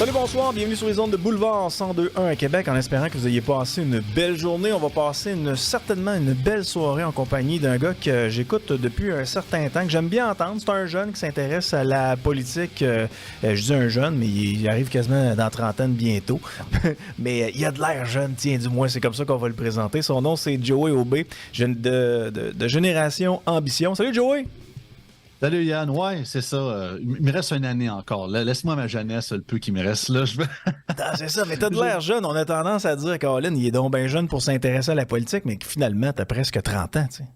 Salut, bonsoir, bienvenue sur les ondes de Boulevard 102.1 à Québec, en espérant que vous ayez passé une belle journée. On va passer certainement une belle soirée en compagnie d'un gars que j'écoute depuis un certain temps, que j'aime bien entendre. C'est un jeune qui s'intéresse à la politique. Je dis un jeune, mais il arrive quasiment dans la trentaine bientôt. Mais il a de l'air jeune, tiens, du moins, c'est comme ça qu'on va le présenter. Son nom, c'est Joey Aubé, de Génération Ambition. Salut, Joey! Salut Yann, ouais, c'est ça. Il me reste une année encore. Là, laisse-moi ma jeunesse, le peu qui me reste là. C'est ça, mais t'as de l'air jeune. On a tendance à dire qu'Olin, il est donc bien jeune pour s'intéresser à la politique, mais que finalement, t'as presque 30 ans, tu sais.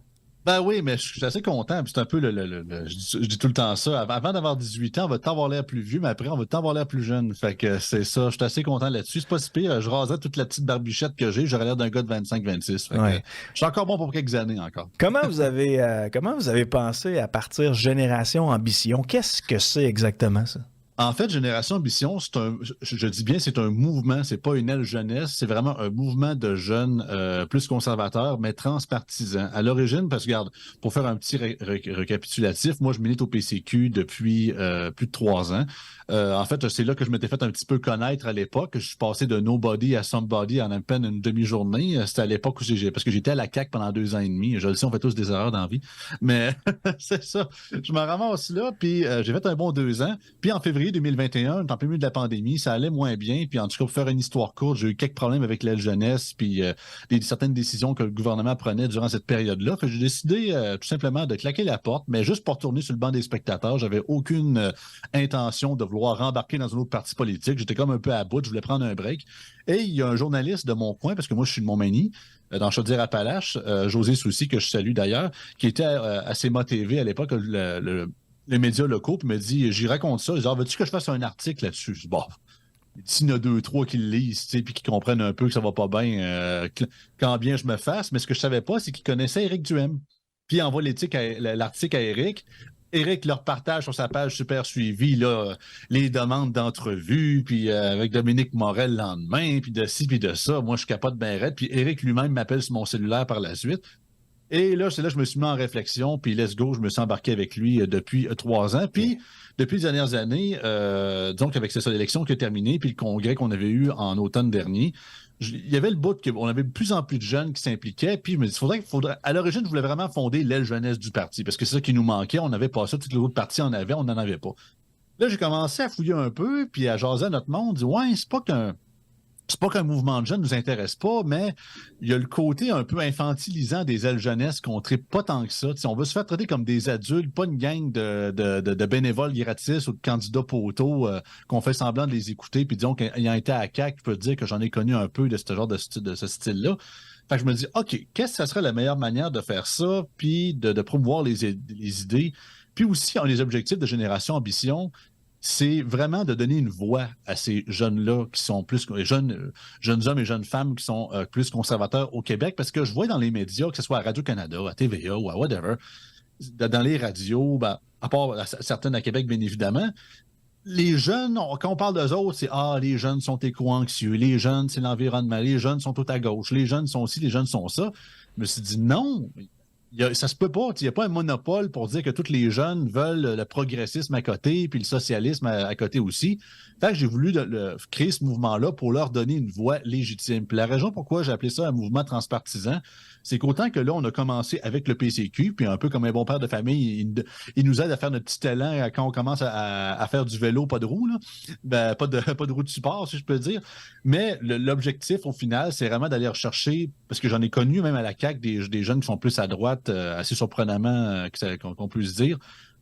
Ben oui, mais je suis assez content. C'est un peu je dis tout le temps ça. Avant d'avoir 18 ans, on va tout avoir l'air plus vieux, mais après, on va tout avoir l'air plus jeune. Fait que c'est ça. Je suis assez content là-dessus. C'est pas si pire. Je raserais toute la petite barbichette que j'ai. J'aurais l'air d'un gars de 25-26. Ouais. Je suis encore bon pour quelques années encore. Comment vous avez pensé à partir Génération Ambition? Qu'est-ce que c'est exactement, ça? En fait, Génération Ambition, je dis bien, c'est un mouvement, c'est pas une aile jeunesse, c'est vraiment un mouvement de jeunes plus conservateurs, mais transpartisans. À l'origine, parce que, regarde, pour faire un petit récapitulatif, moi, je milite au PCQ depuis plus de 3 ans. En fait, c'est là que je m'étais fait un petit peu connaître à l'époque. Je suis passé de nobody à somebody en à peine une demi-journée. C'était à l'époque où parce que j'étais à la CAQ pendant 2 ans et demi. Je le sais, on fait tous des erreurs dans la vie. Mais c'est ça. Je me ramasse là, puis j'ai fait un bon 2 ans. Puis en février 2021, en plein milieu de la pandémie, ça allait moins bien. Puis en tout cas, pour faire une histoire courte, j'ai eu quelques problèmes avec l'aile jeunesse, puis certaines décisions que le gouvernement prenait durant cette période-là. Fait que j'ai décidé tout simplement de claquer la porte, mais juste pour retourner sur le banc des spectateurs. J'avais aucune intention de vouloir rembarquer dans un autre parti politique. J'étais comme un peu à bout, je voulais prendre un break. Et il y a un journaliste de mon coin, parce que moi, je suis de Montmagny, dans Chaudière-Appalaches, José Soucy, que je salue d'ailleurs, qui était à CMA TV à l'époque, les médias locaux, puis me dit, j'y raconte ça. Il dit, veux-tu que je fasse un article là-dessus? Je dis, bon, s'il y en a 2, 3 qui le lisent, puis qui comprennent un peu que ça va pas bien, quand bien je me fasse. Mais ce que je savais pas, c'est qu'il connaissait Éric Duhem. Puis il envoie l'article à Éric. Éric leur partage sur sa page super suivie là, les demandes d'entrevue, puis avec Dominique Morel le lendemain, puis de ci, puis de ça. Moi, je capote bien raide. Puis Éric lui-même m'appelle sur mon cellulaire par la suite. Et là, c'est là que je me suis mis en réflexion, puis let's go, je me suis embarqué avec lui depuis 3 ans. Puis, depuis les dernières années, donc avec cette élection qui a terminé, puis le congrès qu'on avait eu en automne dernier, il y avait le bout qu'on avait de plus en plus de jeunes qui s'impliquaient, puis je me dis, à l'origine, je voulais vraiment fonder l'aile jeunesse du parti, parce que c'est ça qui nous manquait, on n'avait pas ça, toutes les autres partis en avaient, on n'en avait pas. Là, j'ai commencé à fouiller un peu, puis à jaser à notre monde, dire, ouais, c'est pas qu'un mouvement de jeunes nous intéresse pas, mais il y a le côté un peu infantilisant des ailes jeunesse qu'on ne traite pas tant que ça. T'sais, on veut se faire traiter comme des adultes, pas une gang de bénévoles gratis ou de candidats poteaux qu'on fait semblant de les écouter. Puis disons qu'ayant été à la CAQ, je peux te dire que j'en ai connu un peu de ce genre de ce style-là. Fait que je me dis, OK, qu'est-ce que ça serait la meilleure manière de faire ça, puis de promouvoir les idées, puis aussi les objectifs de Génération Ambition, c'est vraiment de donner une voix à ces jeunes-là qui sont plus jeunes hommes et jeunes femmes qui sont plus conservateurs au Québec, parce que je vois dans les médias, que ce soit à Radio-Canada, à TVA ou à whatever, dans les radios, à part certaines à Québec, bien évidemment, les jeunes, quand on parle d'eux autres, c'est les jeunes sont éco-anxieux, les jeunes, c'est l'environnement, les jeunes sont tout à gauche, les jeunes sont ci, les jeunes sont ça. Je me suis dit non. Ça se peut pas. Il n'y a pas un monopole pour dire que tous les jeunes veulent le progressisme à côté, puis le socialisme à côté aussi. Fait que j'ai voulu créer ce mouvement-là pour leur donner une voix légitime. Puis la raison pourquoi j'ai appelé ça un mouvement transpartisan, c'est qu'autant que là, on a commencé avec le PCQ, puis un peu comme un bon père de famille, il nous aide à faire notre petit élan quand on commence à faire du vélo, pas de roue, là. Pas de roue de support, si je peux dire. Mais l'objectif, au final, c'est vraiment d'aller rechercher, parce que j'en ai connu même à la CAQ des jeunes qui sont plus à droite, assez surprenamment qu'on puisse dire,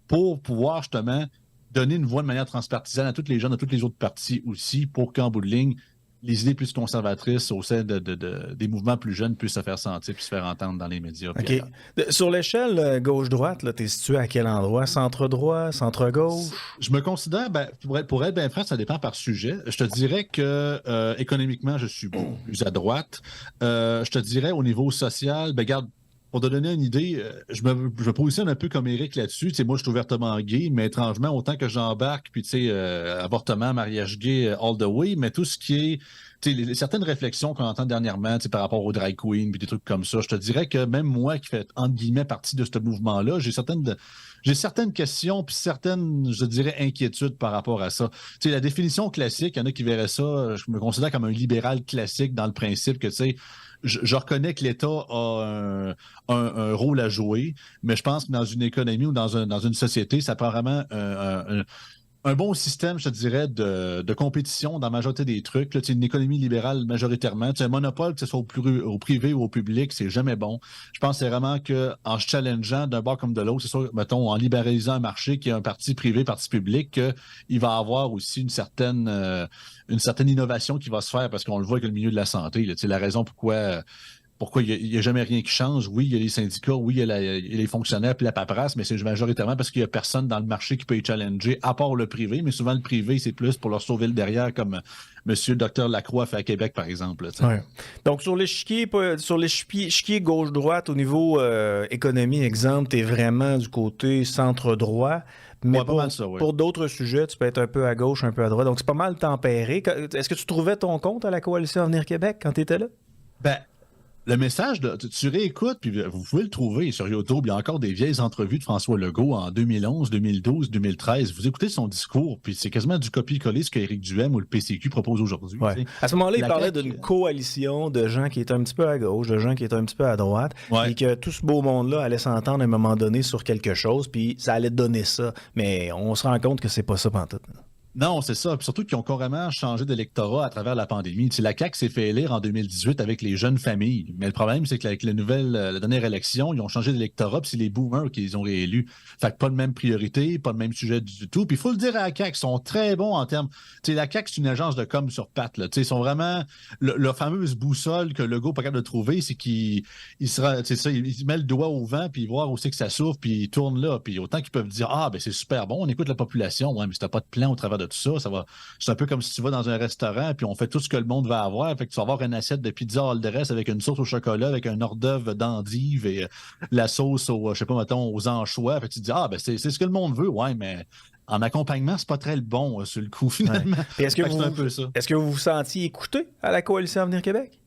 pour pouvoir justement donner une voix de manière transpartisane à tous les jeunes, à tous les autres partis aussi, pour qu'en bout de ligne, les idées plus conservatrices au sein des mouvements plus jeunes puissent se faire sentir puis se faire entendre dans les médias. OK. Sur l'échelle gauche-droite, tu es situé à quel endroit? Centre-droit, centre-gauche? Je me considère, pour être bien franc, ça dépend par sujet. Je te dirais que économiquement, je suis plus à droite. Je te dirais au niveau social, regarde, pour te donner une idée, je me positionne un peu comme Eric là-dessus. Tu sais, moi, je suis ouvertement gay, mais étrangement, autant que j'embarque, puis tu sais, avortement, mariage gay, all the way, mais tout ce qui est, tu sais, certaines réflexions qu'on entend dernièrement, tu sais, par rapport aux drag queens, puis des trucs comme ça, je te dirais que même moi, qui fais entre guillemets partie de ce mouvement-là, j'ai certaines questions, puis certaines, je dirais, inquiétudes par rapport à ça. Tu sais, la définition classique, il y en a qui verraient ça, je me considère comme un libéral classique dans le principe que, tu sais, je reconnais que l'État a un rôle à jouer, mais je pense que dans une économie ou dans une société, ça prend vraiment un bon système, je te dirais, de compétition dans la majorité des trucs. Là, une économie libérale majoritairement. Un monopole, que ce soit au privé ou au public, c'est jamais bon. Je pense que c'est vraiment qu'en se challengeant d'un bord comme de l'autre, c'est sûr, mettons, en libéralisant un marché qui est un parti privé, parti public, qu'il va avoir aussi une certaine innovation qui va se faire parce qu'on le voit avec le milieu de la santé. Là, la raison pourquoi il n'y a jamais rien qui change. Oui, il y a les syndicats, oui, il y a les fonctionnaires puis la paperasse, mais c'est majoritairement parce qu'il n'y a personne dans le marché qui peut y challenger, à part le privé. Mais souvent, le privé, c'est plus pour leur sauver le derrière, comme Monsieur Dr Lacroix fait à Québec, par exemple. Ouais. Donc, sur l'échiquier gauche-droite, au niveau économie, exemple, tu es vraiment du côté centre-droit. Mais pour d'autres sujets, tu peux être un peu à gauche, un peu à droite. Donc, c'est pas mal tempéré. Est-ce que tu trouvais ton compte à la Coalition Avenir Québec quand tu étais là? Ben, le message, tu réécoutes, puis vous pouvez le trouver sur YouTube. Il y a encore des vieilles entrevues de François Legault en 2011, 2012, 2013. Vous écoutez son discours, puis c'est quasiment du copier-coller ce qu'Éric Duhaime ou le PCQ propose aujourd'hui. Ouais. À ce moment-là, il parlait d'une coalition de gens qui étaient un petit peu à gauche, de gens qui étaient un petit peu à droite, et que tout ce beau monde-là allait s'entendre à un moment donné sur quelque chose, puis ça allait donner ça. Mais on se rend compte que c'est pas ça pantoute. Non, c'est ça. Puis surtout qu'ils ont carrément changé d'électorat à travers la pandémie. Tu sais, la CAQ s'est fait élire en 2018 avec les jeunes familles. Mais le problème, c'est qu'avec la dernière élection, ils ont changé d'électorat, puis c'est les boomers qui les ont réélus. Fait que pas de même priorité, pas de même sujet du tout. Puis il faut le dire à la CAQ, ils sont très bons en termes. Tu sais, la CAQ, c'est une agence de com sur pattes. Là. Tu sais, ils sont vraiment. Leur fameuse boussole que Legault n'est pas capable de trouver, c'est qu'il sera. Tu sais, ça, il met le doigt au vent, puis il voit où c'est que ça souffre, puis il tourne là. Puis autant qu'ils peuvent dire ah, ben c'est super bon, on écoute la population. Ouais, mais si t'as pas de plan au travers de tout ça, c'est un peu comme si tu vas dans un restaurant puis on fait tout ce que le monde va avoir. Fait que tu vas avoir une assiette de pizza all dress avec une sauce au chocolat, avec un hors d'œuvre d'endive et la sauce je sais pas, mettons, aux anchois. Fait que tu te dis, ah, ben c'est ce que le monde veut, ouais, mais en accompagnement, c'est pas très le bon sur le coup, finalement. Ouais. Est-ce que vous vous sentiez écouté à la Coalition Avenir Québec?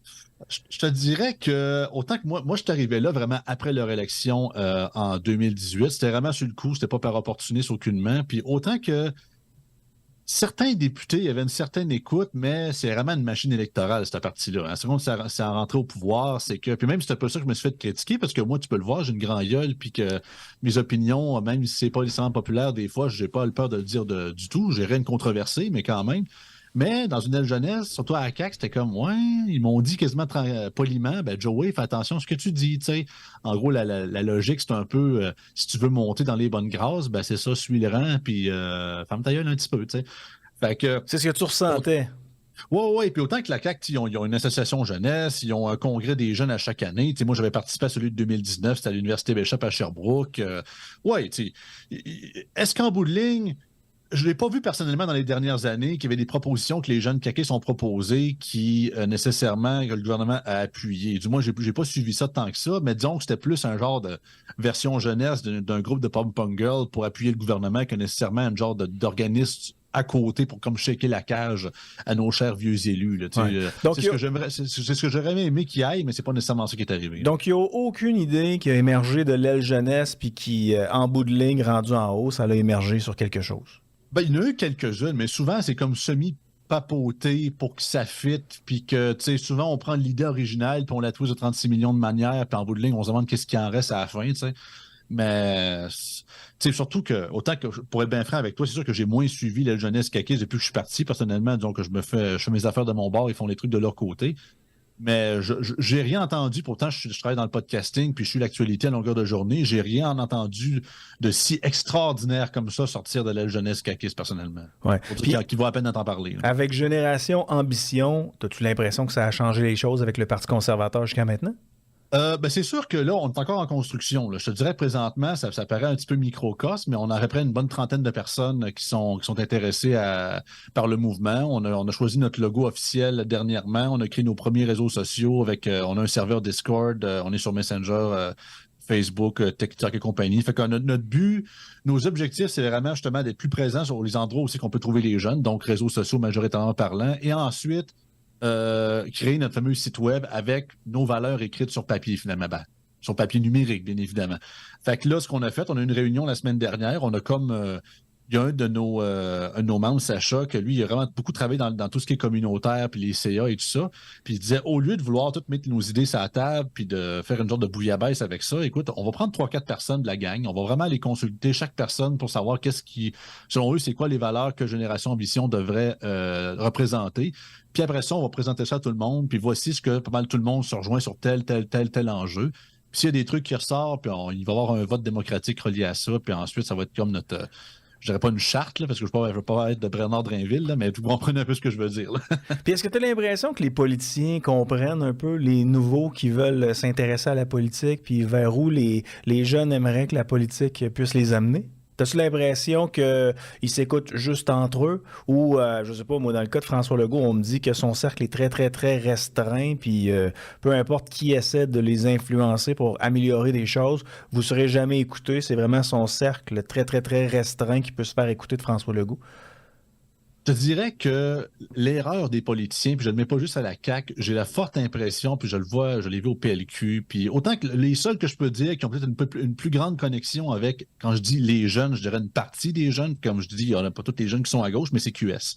Je te dirais que, autant que moi je suis arrivé là vraiment après leur élection en 2018. C'était vraiment sur le coup, c'était pas par opportunisme aucunement. Puis autant que certains députés, il y avait une certaine écoute, mais c'est vraiment une machine électorale, cette partie-là. La seconde, c'est à rentrer au pouvoir, c'est que. Puis même, c'est un peu ça que je me suis fait critiquer, parce que moi, tu peux le voir, j'ai une grande gueule, puis que mes opinions, même si c'est pas nécessairement populaire, des fois, j'ai pas le peur de le dire du tout. J'ai rien de controversé, mais quand même. Mais dans une aile jeunesse, surtout à la CAQ, c'était comme, ouais, ils m'ont dit quasiment poliment, ben Joey, fais attention à ce que tu dis, tu sais. En gros, la logique, c'est un peu, si tu veux monter dans les bonnes grâces, ben c'est ça, suis le rang, puis ferme ta gueule un petit peu, tu sais. Fait que... C'est ce que tu ressentais. Oui, puis autant que la CAQ, ils ont une association jeunesse, ils ont un congrès des jeunes à chaque année. Moi, j'avais participé à celui de 2019, c'était à l'Université Bishop à Sherbrooke. Est-ce qu'en bout de ligne, je ne l'ai pas vu personnellement dans les dernières années qu'il y avait des propositions que les jeunes caquistes ont proposées qui nécessairement que le gouvernement a appuyé. Du moins, j'ai pas suivi ça tant que ça, mais disons que c'était plus un genre de version jeunesse d'un groupe de pom-pom girls pour appuyer le gouvernement que nécessairement un genre d'organisme à côté pour comme shaker la cage à nos chers vieux élus. Là, Donc, c'est ce que j'aurais aimé qu'il y aille, mais c'est pas nécessairement ça qui est arrivé. Donc, il n'y a aucune idée qui a émergé de l'aile jeunesse puis qui, en bout de ligne, rendu en haut, ça a émergé sur quelque chose. Ben, il y en a eu quelques-unes, mais souvent, c'est comme semi-papoté pour que ça fitte, puis que, tu sais, souvent, on prend l'idée originale, puis on la twist de 36 millions de manières, puis en bout de ligne, on se demande qu'est-ce qui en reste à la fin, tu sais. Mais, tu sais, surtout que, autant que, pour être bien franc avec toi, c'est sûr que j'ai moins suivi la jeunesse caquiste depuis que je suis parti. Personnellement, disons que je fais mes affaires de mon bord, ils font les trucs de leur côté. Mais j'ai rien entendu, pourtant je travaille dans le podcasting, puis je suis l'actualité à longueur de journée, j'ai rien entendu de si extraordinaire comme ça sortir de la jeunesse caquiste personnellement. Ouais. Qui vaut à peine d'en parler. Là. Avec Génération Ambition, as-tu l'impression que ça a changé les choses avec le Parti conservateur jusqu'à maintenant? Ben c'est sûr que là, on est encore en construction. Là. Je te dirais présentement, ça paraît un petit peu microcosme, mais on a à peu près une bonne trentaine de personnes qui sont intéressées par le mouvement. On a choisi notre logo officiel dernièrement. On a créé nos premiers réseaux sociaux avec on a un serveur Discord, on est sur Messenger Facebook, TikTok et compagnie. Fait que notre but, nos objectifs, c'est vraiment justement d'être plus présents sur les endroits aussi qu'on peut trouver les jeunes, donc réseaux sociaux majoritairement parlant, et ensuite créer notre fameux site web avec nos valeurs écrites sur papier, finalement. Sur papier numérique, bien évidemment. Fait que là, ce qu'on a fait, on a eu une réunion la semaine dernière, on a comme... il y a un de nos membres, Sacha, que lui, il a vraiment beaucoup travaillé dans tout ce qui est communautaire, puis les CA et tout ça. Puis il disait, au lieu de vouloir tout mettre nos idées sur la table, puis de faire une sorte de bouillabaisse avec ça, écoute, on va prendre 3-4 personnes de la gang, on va vraiment aller consulter chaque personne pour savoir qu'est-ce qui, selon eux, c'est quoi les valeurs que Génération Ambition devrait représenter. Puis après ça, on va présenter ça à tout le monde, puis voici ce que pas mal tout le monde se rejoint sur tel enjeu. Puis s'il y a des trucs qui ressortent, puis il va y avoir un vote démocratique relié à ça, puis ensuite, ça va être comme notre... je dirais pas une charte, là, parce que je ne veux pas être de Bernard Drinville, là, mais vous comprenez un peu ce que je veux dire. Là. Puis est-ce que tu as l'impression que les politiciens comprennent un peu les nouveaux qui veulent s'intéresser à la politique, puis vers où les jeunes aimeraient que la politique puisse les amener? T'as-tu l'impression qu'ils s'écoutent juste entre eux? Ou, je sais pas, moi, dans le cas de François Legault, on me dit que son cercle est très, très, très restreint, puis peu importe qui essaie de les influencer pour améliorer des choses, vous ne serez jamais écouté. C'est vraiment son cercle très, très, très restreint qui peut se faire écouter de François Legault. Je dirais que l'erreur des politiciens, puis je ne le mets pas juste à la CAQ, j'ai la forte impression, puis je le vois, je l'ai vu au PLQ, puis autant que les seuls que je peux dire qui ont peut-être une plus grande connexion avec, quand je dis les jeunes, je dirais une partie des jeunes, comme je dis, il n'y en a pas tous les jeunes qui sont à gauche, mais c'est QS.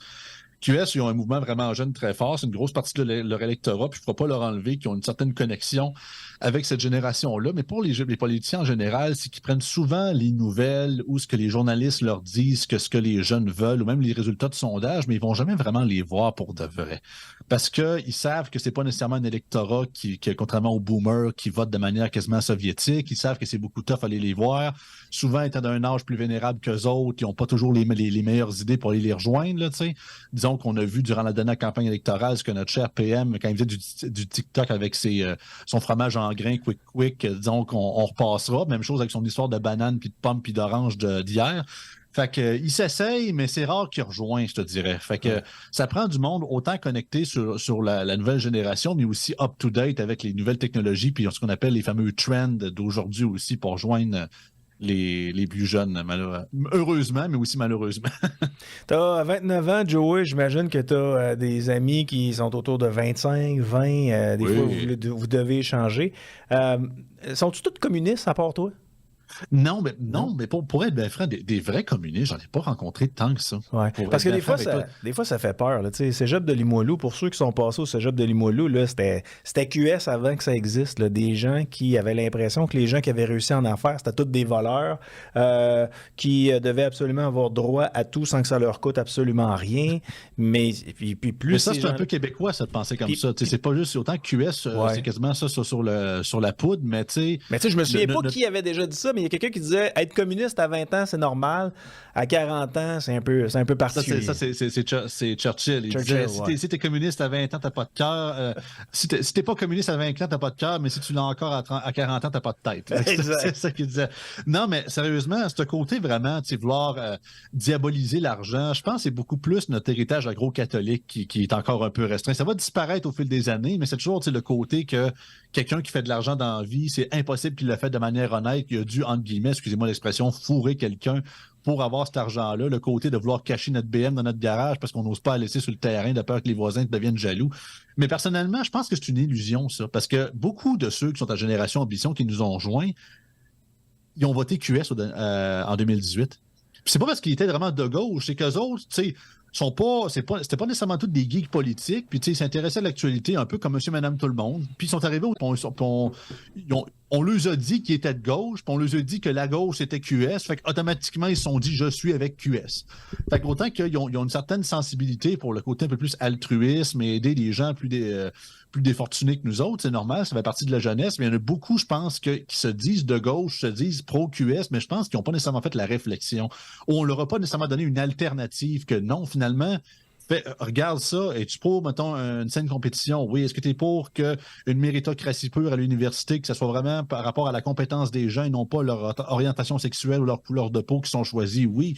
QS, ils ont un mouvement vraiment jeune très fort, c'est une grosse partie de leur électorat, puis je ne pourrais pas leur enlever, qui ont une certaine connexion avec cette génération-là. Mais pour les politiciens en général, c'est qu'ils prennent souvent les nouvelles ou ce que les journalistes leur disent, que ce que les jeunes veulent, ou même les résultats de sondage, mais ils vont jamais vraiment les voir pour de vrai. Parce qu'ils savent que c'est pas nécessairement un électorat qui, contrairement aux boomers, qui votent de manière quasiment soviétique, ils savent que c'est beaucoup tough aller les voir. Souvent, étant d'un âge plus vénérable qu'eux autres, ils n'ont pas toujours les meilleures idées pour aller les rejoindre, là, tu sais. Disons qu'on a vu durant la dernière campagne électorale ce que notre cher PM, quand il faisait du TikTok avec son fromage en grains quick, disons qu'on repassera. Même chose avec son histoire de banane, puis de pommes, puis d'orange d'hier. Fait que il s'essaye, mais c'est rare qu'il rejoigne, je te dirais. Fait que ça prend du monde autant connecté sur la nouvelle génération, mais aussi up-to-date avec les nouvelles technologies, puis ce qu'on appelle les fameux trends d'aujourd'hui aussi pour rejoindre les plus jeunes, heureusement, mais aussi malheureusement. T'as 29 ans, Joey, j'imagine que t'as des amis qui sont autour de 25, 20, des fois vous devez échanger. Sont-ils tous communistes à part toi? Non, mais pour être bien franc, des vrais communistes, j'en ai pas rencontré tant que ça. Ouais. Parce que des fois, ça fait peur. Cégep de Limoilou, pour ceux qui sont passés au Cégep de Limoilou, là, c'était QS avant que ça existe. Là, des gens qui avaient l'impression que les gens qui avaient réussi en affaires, c'était tous des voleurs, qui devaient absolument avoir droit à tout sans que ça leur coûte absolument rien. Mais puis plus. Mais ça, c'est un peu québécois, ça, de penser comme ça. C'est pas juste autant que QS, c'est quasiment ça sur la poudre, mais tu sais. Mais tu sais, je me souviens pas qui avait déjà dit ça, mais il y a quelqu'un qui disait être communiste à 20 ans, c'est normal. À 40 ans, c'est un peu particulier. Ça, c'est Churchill. Il disait, si t'es communiste à 20 ans, t'as pas de cœur. Si t'es pas communiste à 20 ans, t'as pas de cœur, mais si tu l'as encore à 40 ans, t'as pas de tête. C'est ça qu'il disait. Non, mais sérieusement, ce côté vraiment, vouloir diaboliser l'argent, je pense que c'est beaucoup plus notre héritage agro-catholique qui est encore un peu restreint. Ça va disparaître au fil des années, mais c'est toujours le côté que quelqu'un qui fait de l'argent dans la vie, c'est impossible qu'il le fait de manière honnête. Il a dû, entre guillemets, excusez-moi l'expression, fourrer quelqu'un pour avoir cet argent-là. Le côté de vouloir cacher notre BM dans notre garage parce qu'on n'ose pas la laisser sur le terrain de peur que les voisins deviennent jaloux. Mais personnellement, je pense que c'est une illusion, ça. Parce que beaucoup de ceux qui sont à Génération Ambition, qui nous ont rejoints, ils ont voté QS en 2018. Puis c'est pas parce qu'ils étaient vraiment de gauche, c'est qu'eux autres, tu sais, c'était pas nécessairement tous des geeks politiques, puis tu sais, ils s'intéressaient à l'actualité un peu comme monsieur, madame, tout le monde. Puis ils sont arrivés, on leur a dit qu'ils étaient de gauche, puis on leur a dit que la gauche c'était QS, fait qu'automatiquement ils se sont dit je suis avec QS. Fait qu'autant qu'ils ont une certaine sensibilité pour le côté un peu plus altruisme et aider les gens plus défortunés que nous autres, c'est normal, ça fait partie de la jeunesse, mais il y en a beaucoup, je pense, qui se disent de gauche, se disent pro-QS, mais je pense qu'ils n'ont pas nécessairement fait la réflexion. Ou on leur a pas nécessairement donné une alternative que non, finalement, regarde ça, es-tu pour, mettons, une saine compétition? Oui. Est-ce que tu es pour qu'une méritocratie pure à l'université, que ce soit vraiment par rapport à la compétence des gens et non pas leur orientation sexuelle ou leur couleur de peau qui sont choisis? Oui.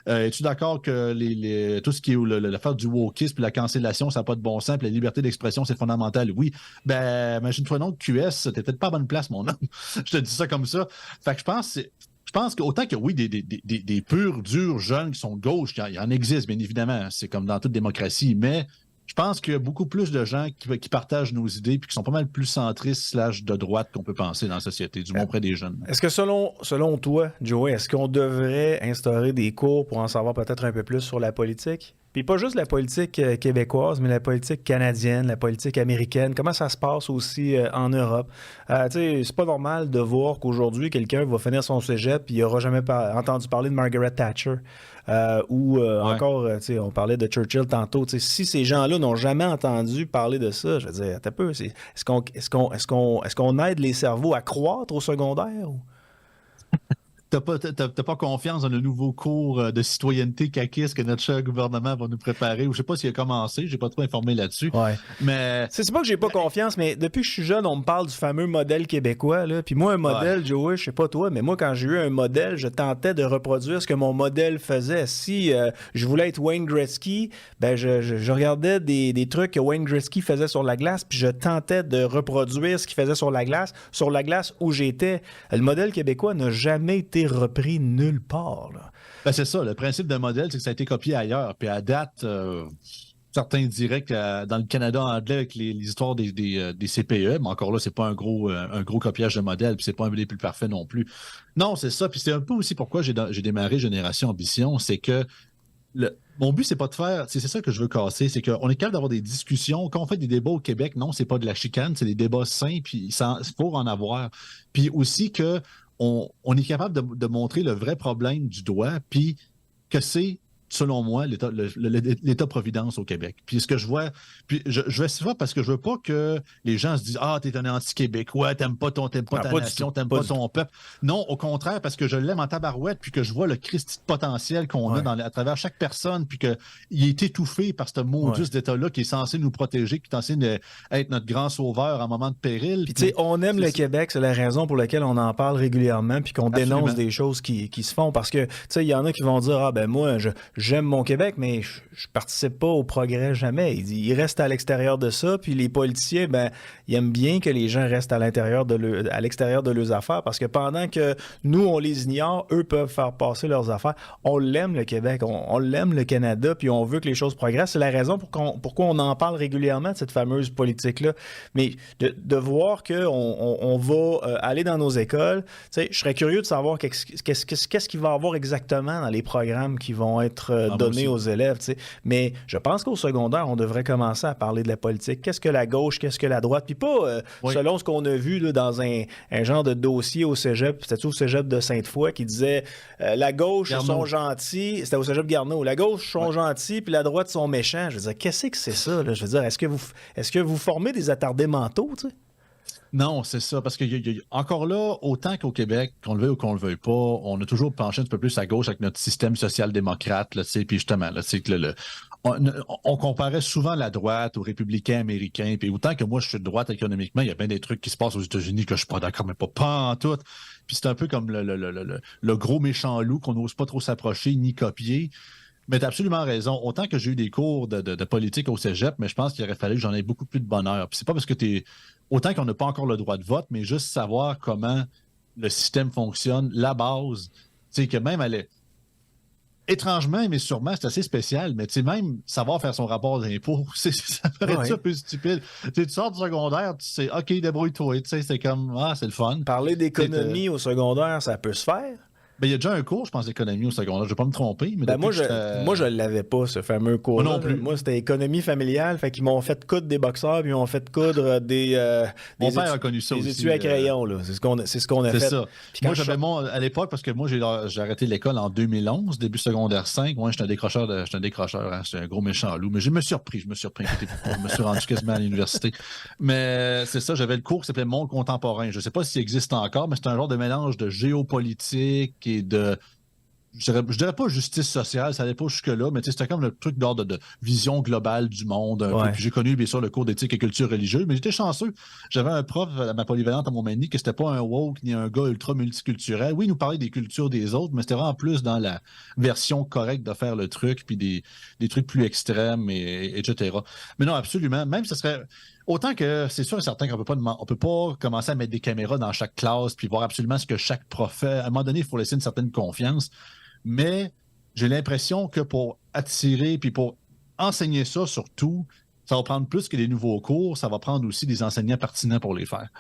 Es-tu d'accord que tout ce qui est l'affaire du wokisme puis la cancellation, ça n'a pas de bon sens, puis la liberté d'expression, c'est fondamental? Oui. Ben, imagine-toi donc, QS, t'es peut-être pas à bonne place, mon homme. Je te dis ça comme ça. Fait que je pense qu'autant que oui, des purs, durs jeunes qui sont de gauche, il y en existe, bien évidemment. C'est comme dans toute démocratie, mais je pense qu'il y a beaucoup plus de gens qui partagent nos idées puis qui sont pas mal plus centristes / de droite qu'on peut penser dans la société, du moins auprès des jeunes. Est-ce que selon toi, Joey, est-ce qu'on devrait instaurer des cours pour en savoir peut-être un peu plus sur la politique? Puis pas juste la politique québécoise, mais la politique canadienne, la politique américaine. Comment ça se passe aussi en Europe? Tu sais, c'est pas normal de voir qu'aujourd'hui, quelqu'un va finir son cégep et il n'aura jamais entendu parler de Margaret Thatcher. Encore, tu sais, on parlait de Churchill tantôt. Tu sais, si ces gens-là n'ont jamais entendu parler de ça, je veux dire, attends un peu, est-ce qu'on aide les cerveaux à croître au secondaire? T'as pas confiance dans le nouveau cours de citoyenneté caquiste que notre cher gouvernement va nous préparer, ou je sais pas s'il a commencé, j'ai pas trop informé là-dessus. Ouais. Mais c'est pas que j'ai pas confiance, mais depuis que je suis jeune, on me parle du fameux modèle québécois, là. Puis moi, un modèle, Joey, je sais pas toi, mais moi, quand j'ai eu un modèle, je tentais de reproduire ce que mon modèle faisait. Si je voulais être Wayne Gretzky, ben je regardais des trucs que Wayne Gretzky faisait sur la glace, puis je tentais de reproduire ce qu'il faisait sur la glace où j'étais. Le modèle québécois n'a jamais été repris nulle part, là. Ben c'est ça, le principe d'un modèle, c'est que ça a été copié ailleurs. Puis à date, certains diraient que dans le Canada anglais, avec les histoires des CPE, mais encore là, c'est pas un gros copiage de modèle, puis c'est pas un des plus parfaits non plus. Non, c'est ça. Puis c'est un peu aussi pourquoi j'ai démarré Génération Ambition, c'est que mon but, c'est pas de faire, c'est ça que je veux casser, c'est qu'on est capable d'avoir des discussions. Quand on fait des débats au Québec, non, c'est pas de la chicane, c'est des débats sains, puis il faut en avoir. Puis aussi que on est capable de montrer le vrai problème du doigt, puis que c'est, selon moi, l'État-providence au Québec. Puis ce que je vois, puis je vais souvent parce que je veux pas que les gens se disent « Ah, t'es un anti-québécois, t'aimes pas ta nation, t'aimes pas ton peuple. » Non, au contraire, parce que je l'aime en tabarouette, puis que je vois le Christi de potentiel qu'on a à travers chaque personne, puis qu'il est étouffé par ce maudit d'État-là qui est censé nous protéger, qui est censé être notre grand sauveur en moment de péril. Puis tu sais, on aime le Québec, c'est la raison pour laquelle on en parle régulièrement, puis qu'on dénonce des choses qui se font, parce que, tu sais, il y en a qui vont dire « Ah, ben moi, j'aime mon Québec, mais je participe pas au progrès jamais. » Il reste à l'extérieur de ça, puis les politiciens, ben, ils aiment bien que les gens restent à l'extérieur de leurs affaires, parce que pendant que nous, on les ignore, eux peuvent faire passer leurs affaires. On l'aime, le Québec, on l'aime, le Canada, puis on veut que les choses progressent. C'est la raison pourquoi on en parle régulièrement de cette fameuse politique-là. Mais de voir qu'on va aller dans nos écoles, tu sais, je serais curieux de savoir qu'est-ce qu'il va y avoir exactement dans les programmes qui vont être donnés aux élèves, tu sais. Mais je pense qu'au secondaire, on devrait commencer à parler de la politique. Qu'est-ce que la gauche, qu'est-ce que la droite? Puis pas selon ce qu'on a vu là, dans un genre de dossier au cégep, c'était au cégep de Sainte-Foy, qui disait la gauche sont gentils, c'était au cégep Garneau, la gauche sont gentils, puis la droite sont méchants. Je veux dire, qu'est-ce que c'est ça, là? Je veux dire, est-ce que vous formez des attardés mentaux, tu sais? Non, c'est ça, parce que encore là, autant qu'au Québec, qu'on le veuille ou qu'on le veuille pas, on a toujours penché un petit peu plus à gauche avec notre système social-démocrate, là, puis justement, là, que on comparait souvent la droite aux républicains américains, puis autant que moi, je suis de droite économiquement, il y a bien des trucs qui se passent aux États-Unis que je suis pas d'accord, mais pas en tout. Puis c'est un peu comme le gros méchant loup qu'on n'ose pas trop s'approcher ni copier. Mais tu as absolument raison. Autant que j'ai eu des cours de politique au cégep, mais je pense qu'il aurait fallu que j'en ai beaucoup plus de bonheur. Puis c'est pas parce que autant qu'on n'a pas encore le droit de vote, mais juste savoir comment le système fonctionne, la base, tu sais, que même étrangement, mais sûrement, c'est assez spécial, mais tu sais, même savoir faire son rapport d'impôt, ça paraît un peu stupide. Tu sors du secondaire, tu sais, OK, débrouille-toi, tu sais, c'est comme, c'est le fun. Parler d'économie au secondaire, ça peut se faire. Ben, il y a déjà un cours, je pense, d'économie au secondaire. Je ne vais pas me tromper. Mais moi, je ne l'avais pas, ce fameux cours. Moi non plus. Moi, c'était économie familiale. Fait qu'ils m'ont fait coudre des boxeurs, puis ils m'ont fait coudre des Mon père a connu ça aussi. Des études à crayon, là. C'est ce qu'on a fait. C'est ça. Moi, j'avais à l'époque, parce que moi, j'ai arrêté l'école en 2011, début secondaire 5. Moi, j'étais un décrocheur. Hein, j'étais un gros méchant loup. Mais je me suis repris. Je me suis rendu quasiment à l'université. Mais c'est ça, j'avais le cours qui s'appelait Monde contemporain. Je ne sais pas s'il existe encore, mais c'est un genre de mélange de géopolitique et je dirais pas justice sociale, ça n'allait pas jusque-là, mais c'était comme le truc d'ordre de vision globale du monde. Un peu. Puis j'ai connu, bien sûr, le cours d'éthique et culture religieuse, mais j'étais chanceux. J'avais un prof à ma polyvalente à Montmagny qui n'était pas un woke ni un gars ultra multiculturel. Oui, il nous parlait des cultures des autres, mais c'était vraiment plus dans la version correcte de faire le truc, puis des trucs plus extrêmes, etc. Mais non, absolument. Même ce serait. Autant que c'est sûr et certain qu'on ne peut pas commencer à mettre des caméras dans chaque classe puis voir absolument ce que chaque prof fait. À un moment donné, il faut laisser une certaine confiance. Mais j'ai l'impression que pour attirer puis pour enseigner ça surtout, ça va prendre plus que des nouveaux cours, ça va prendre aussi des enseignants pertinents pour les faire.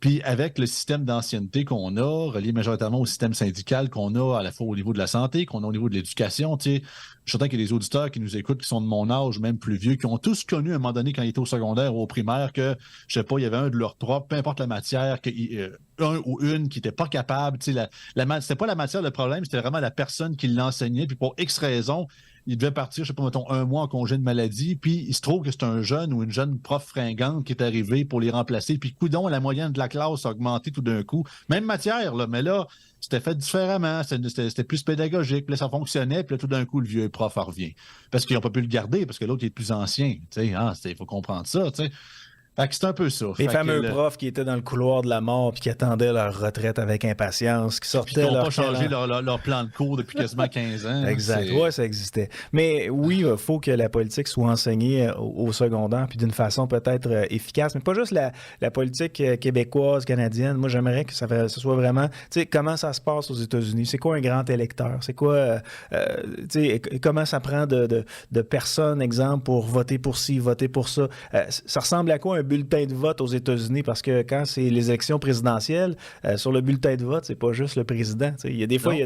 Puis avec le système d'ancienneté qu'on a, relié majoritairement au système syndical qu'on a à la fois au niveau de la santé, qu'on a au niveau de l'éducation, tu sais, je suis certain qu'il y a des auditeurs qui nous écoutent, qui sont de mon âge, même plus vieux, qui ont tous connu à un moment donné quand ils étaient au secondaire ou au primaire que, je sais pas, il y avait un de leurs profs, peu importe la matière, un ou une qui n'était pas capable, tu sais, c'était pas la matière le problème, c'était vraiment la personne qui l'enseignait, puis pour X raisons, il devait partir, je sais pas, mettons, 1 mois en congé de maladie, puis il se trouve que c'est un jeune ou une jeune prof fringante qui est arrivé pour les remplacer, puis coudon, la moyenne de la classe a augmenté tout d'un coup. Même matière, là, mais là, c'était fait différemment, c'était plus pédagogique, puis là, ça fonctionnait, puis là, tout d'un coup, le vieux prof revient. Parce qu'ils n'ont pas pu le garder, parce que l'autre est plus ancien, tu sais, il faut comprendre ça, tu sais. Fait que c'est un peu ça. Les fameux profs qui étaient dans le couloir de la mort puis qui attendaient leur retraite avec impatience, qui sortaient leur... Ils n'ont pas changé leur plan de cours depuis quasiment 15 ans. Exact, oui, ça existait. Mais oui, il faut que la politique soit enseignée au secondaire puis d'une façon peut-être efficace, mais pas juste la politique québécoise, canadienne. Moi, j'aimerais que ce soit vraiment, tu sais, comment ça se passe aux États-Unis. C'est quoi un grand électeur? C'est quoi, tu sais, comment ça prend de personnes, exemple, pour voter pour ci, voter pour ça? Ça ressemble à quoi un bulletin de vote aux États-Unis, parce que quand c'est les élections présidentielles, sur le bulletin de vote, c'est pas juste le président. Il y a des fois, il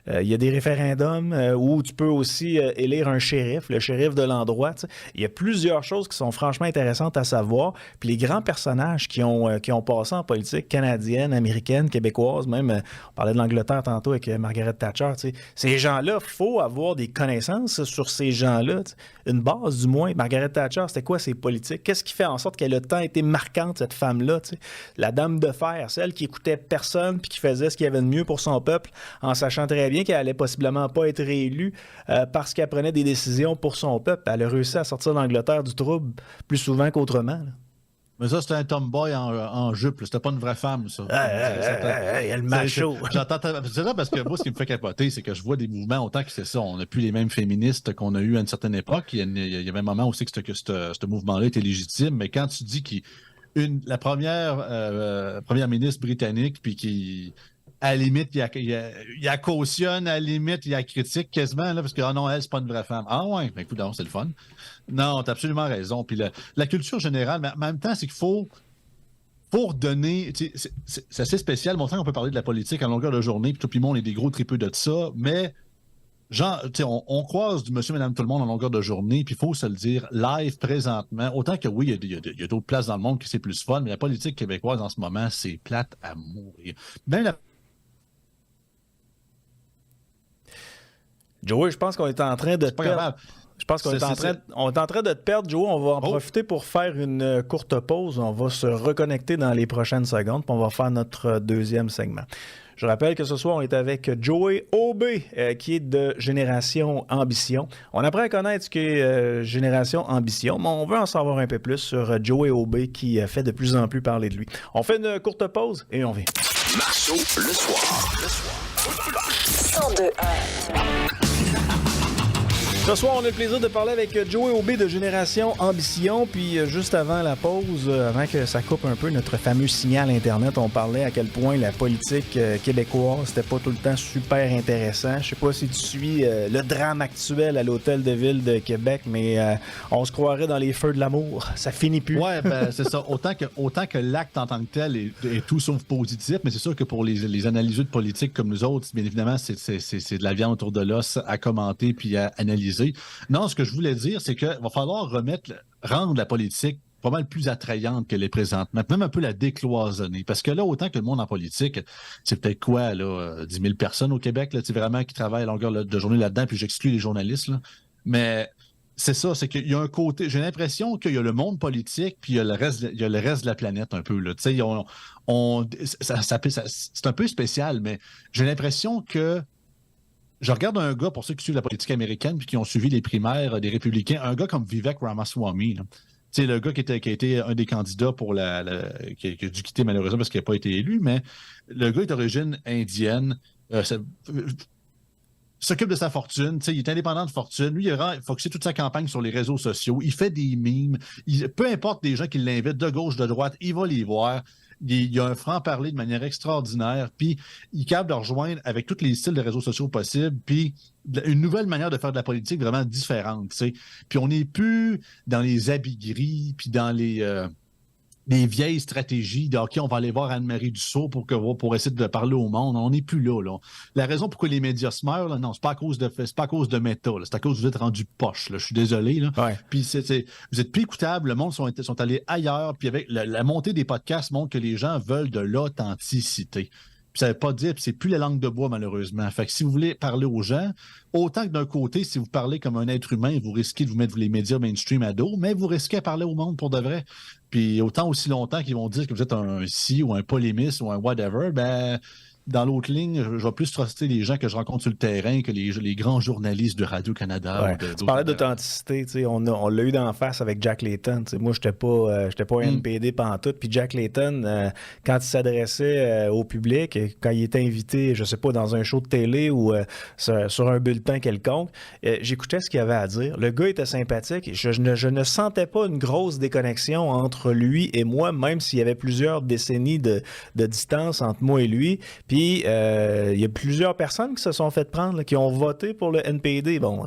y a des référendums où tu peux aussi élire un shérif, le shérif de l'endroit. Il y a plusieurs choses qui sont franchement intéressantes à savoir. Puis les grands personnages qui ont passé en politique canadienne, américaine, québécoise, même, on parlait de l'Angleterre tantôt avec Margaret Thatcher. Ces gens-là, il faut avoir des connaissances sur ces gens-là. Une base, du moins. Margaret Thatcher, c'était quoi ses politiques? Qu'est-ce qui fait en sorte qu'elle a tant été marquante, cette femme-là, tu sais? La dame de fer, celle qui écoutait personne puis qui faisait ce qu'il y avait de mieux pour son peuple, en sachant très bien qu'elle allait possiblement pas être réélue parce qu'elle prenait des décisions pour son peuple. Elle a réussi à sortir d'Angleterre du trouble plus souvent qu'autrement. Là. Mais ça, c'était un tomboy en jupe. C'était pas une vraie femme, ça. Elle macho. C'est ça parce que moi, ce qui me fait capoter, c'est que je vois des mouvements, autant que c'est ça. On n'a plus les mêmes féministes qu'on a eu à une certaine époque. Il y avait un moment aussi que ce mouvement-là était légitime. Mais quand tu dis la première ministre britannique, puis qui, à la limite, il a cautionne, à la limite, il a critique quasiment, là, parce que, non, elle, c'est pas une vraie femme. Ah ouais, ben écoute, c'est le fun. Non, t'as absolument raison. Puis la culture générale, mais en même temps, c'est qu'il faut redonner. C'est assez spécial. Montrant qu'on peut parler de la politique à longueur de journée, puis tout le monde est des gros tripeux de ça, mais genre, on croise du monsieur, madame, tout le monde en longueur de journée, puis il faut se le dire, live, présentement, autant que oui, il y a d'autres places dans le monde qui c'est plus fun, mais la politique québécoise en ce moment, c'est plate à mourir. Même Joey, je pense qu'on est en train de te perdre. Je pense qu'on est en train de te perdre, Joe. On va en profiter pour faire une courte pause. On va se reconnecter dans les prochaines secondes, puis on va faire notre deuxième segment. Je rappelle que ce soir, on est avec Joey Aubé, qui est de Génération Ambition. On apprend à connaître ce qu'est Génération Ambition, mais on veut en savoir un peu plus sur Joey Aubé, qui fait de plus en plus parler de lui. On fait une courte pause et on vient. Marceau, le soir. 102.1. Ce soir, on a le plaisir de parler avec Joey Aubé de Génération Ambition. Puis juste avant la pause, avant que ça coupe un peu notre fameux signal Internet, on parlait à quel point la politique québécoise, c'était pas tout le temps super intéressant. Je sais pas si tu suis le drame actuel à l'Hôtel de Ville de Québec, mais on se croirait dans les feux de l'amour. Ça finit plus. Ouais, ben, c'est ça. Autant que l'acte en tant que tel est tout sauf positif, mais c'est sûr que pour les analyseurs de politique comme nous autres, bien évidemment, c'est de la viande autour de l'os à commenter puis à analyser. Non, ce que je voulais dire, c'est qu'il va falloir rendre la politique pas mal plus attrayante qu'elle est présentement, même un peu la décloisonner. Parce que là, autant que le monde en politique, c'est peut-être quoi, là, 10 000 personnes au Québec, là, vraiment qui travaillent à longueur de journée là-dedans, puis j'exclus les journalistes, là. Mais c'est ça, c'est qu'il y a un côté, j'ai l'impression qu'il y a le monde politique, puis il y a le reste de la planète un peu, là. Tu sais, c'est un peu spécial, mais j'ai l'impression que je regarde un gars, pour ceux qui suivent la politique américaine puis qui ont suivi les primaires des républicains, un gars comme Vivek Ramaswamy, là. Tu sais, le gars qui a été un des candidats pour qui a dû quitter malheureusement parce qu'il n'a pas été élu, mais le gars est d'origine indienne, s'occupe de sa fortune, il est indépendant de fortune. Lui, il a focusé toute sa campagne sur les réseaux sociaux. Il fait des mimes. Peu importe des gens qui l'invitent de gauche, de droite, il va les voir. Il a un franc-parler de manière extraordinaire. Puis, il est capable de rejoindre avec tous les styles de réseaux sociaux possibles. Puis, une nouvelle manière de faire de la politique vraiment différente. T'sais. Puis, on n'est plus dans les habits gris, puis dans les vieilles stratégies de OK, on va aller voir Anne-Marie Dussault pour essayer de parler au monde. On n'est plus là, là. La raison pourquoi les médias se meurent, là, non, c'est pas à cause de Meta. Là. C'est à cause que vous êtes rendu poche. Là. Je suis désolé. Là. Ouais. Puis vous êtes plus écoutable. Le monde sont allés ailleurs. Puis avec la montée des podcasts montre que les gens veulent de l'authenticité. Puis ça veut pas dire, puis c'est plus la langue de bois, malheureusement. Fait que si vous voulez parler aux gens, autant que d'un côté, si vous parlez comme un être humain, vous risquez de vous mettre les médias mainstream à dos, mais vous risquez à parler au monde pour de vrai. Puis autant aussi longtemps qu'ils vont dire que vous êtes un si ou un polémiste ou un whatever, ben dans l'autre ligne, je vais plus truster les gens que je rencontre sur le terrain que les grands journalistes de Radio-Canada. Ouais. Tu parlais d'authenticité, on l'a eu d'en face avec Jack Layton. Moi, j'étais pas un NPD pantoute. Puis Jack Layton, quand il s'adressait au public, quand il était invité, je sais pas, dans un show de télé ou sur un bulletin quelconque, j'écoutais ce qu'il avait à dire. Le gars était sympathique. Je ne sentais pas une grosse déconnexion entre lui et moi, même s'il y avait plusieurs décennies de distance entre moi et lui. Puis, il y a plusieurs personnes qui se sont fait prendre, là, qui ont voté pour le NPD. Bon,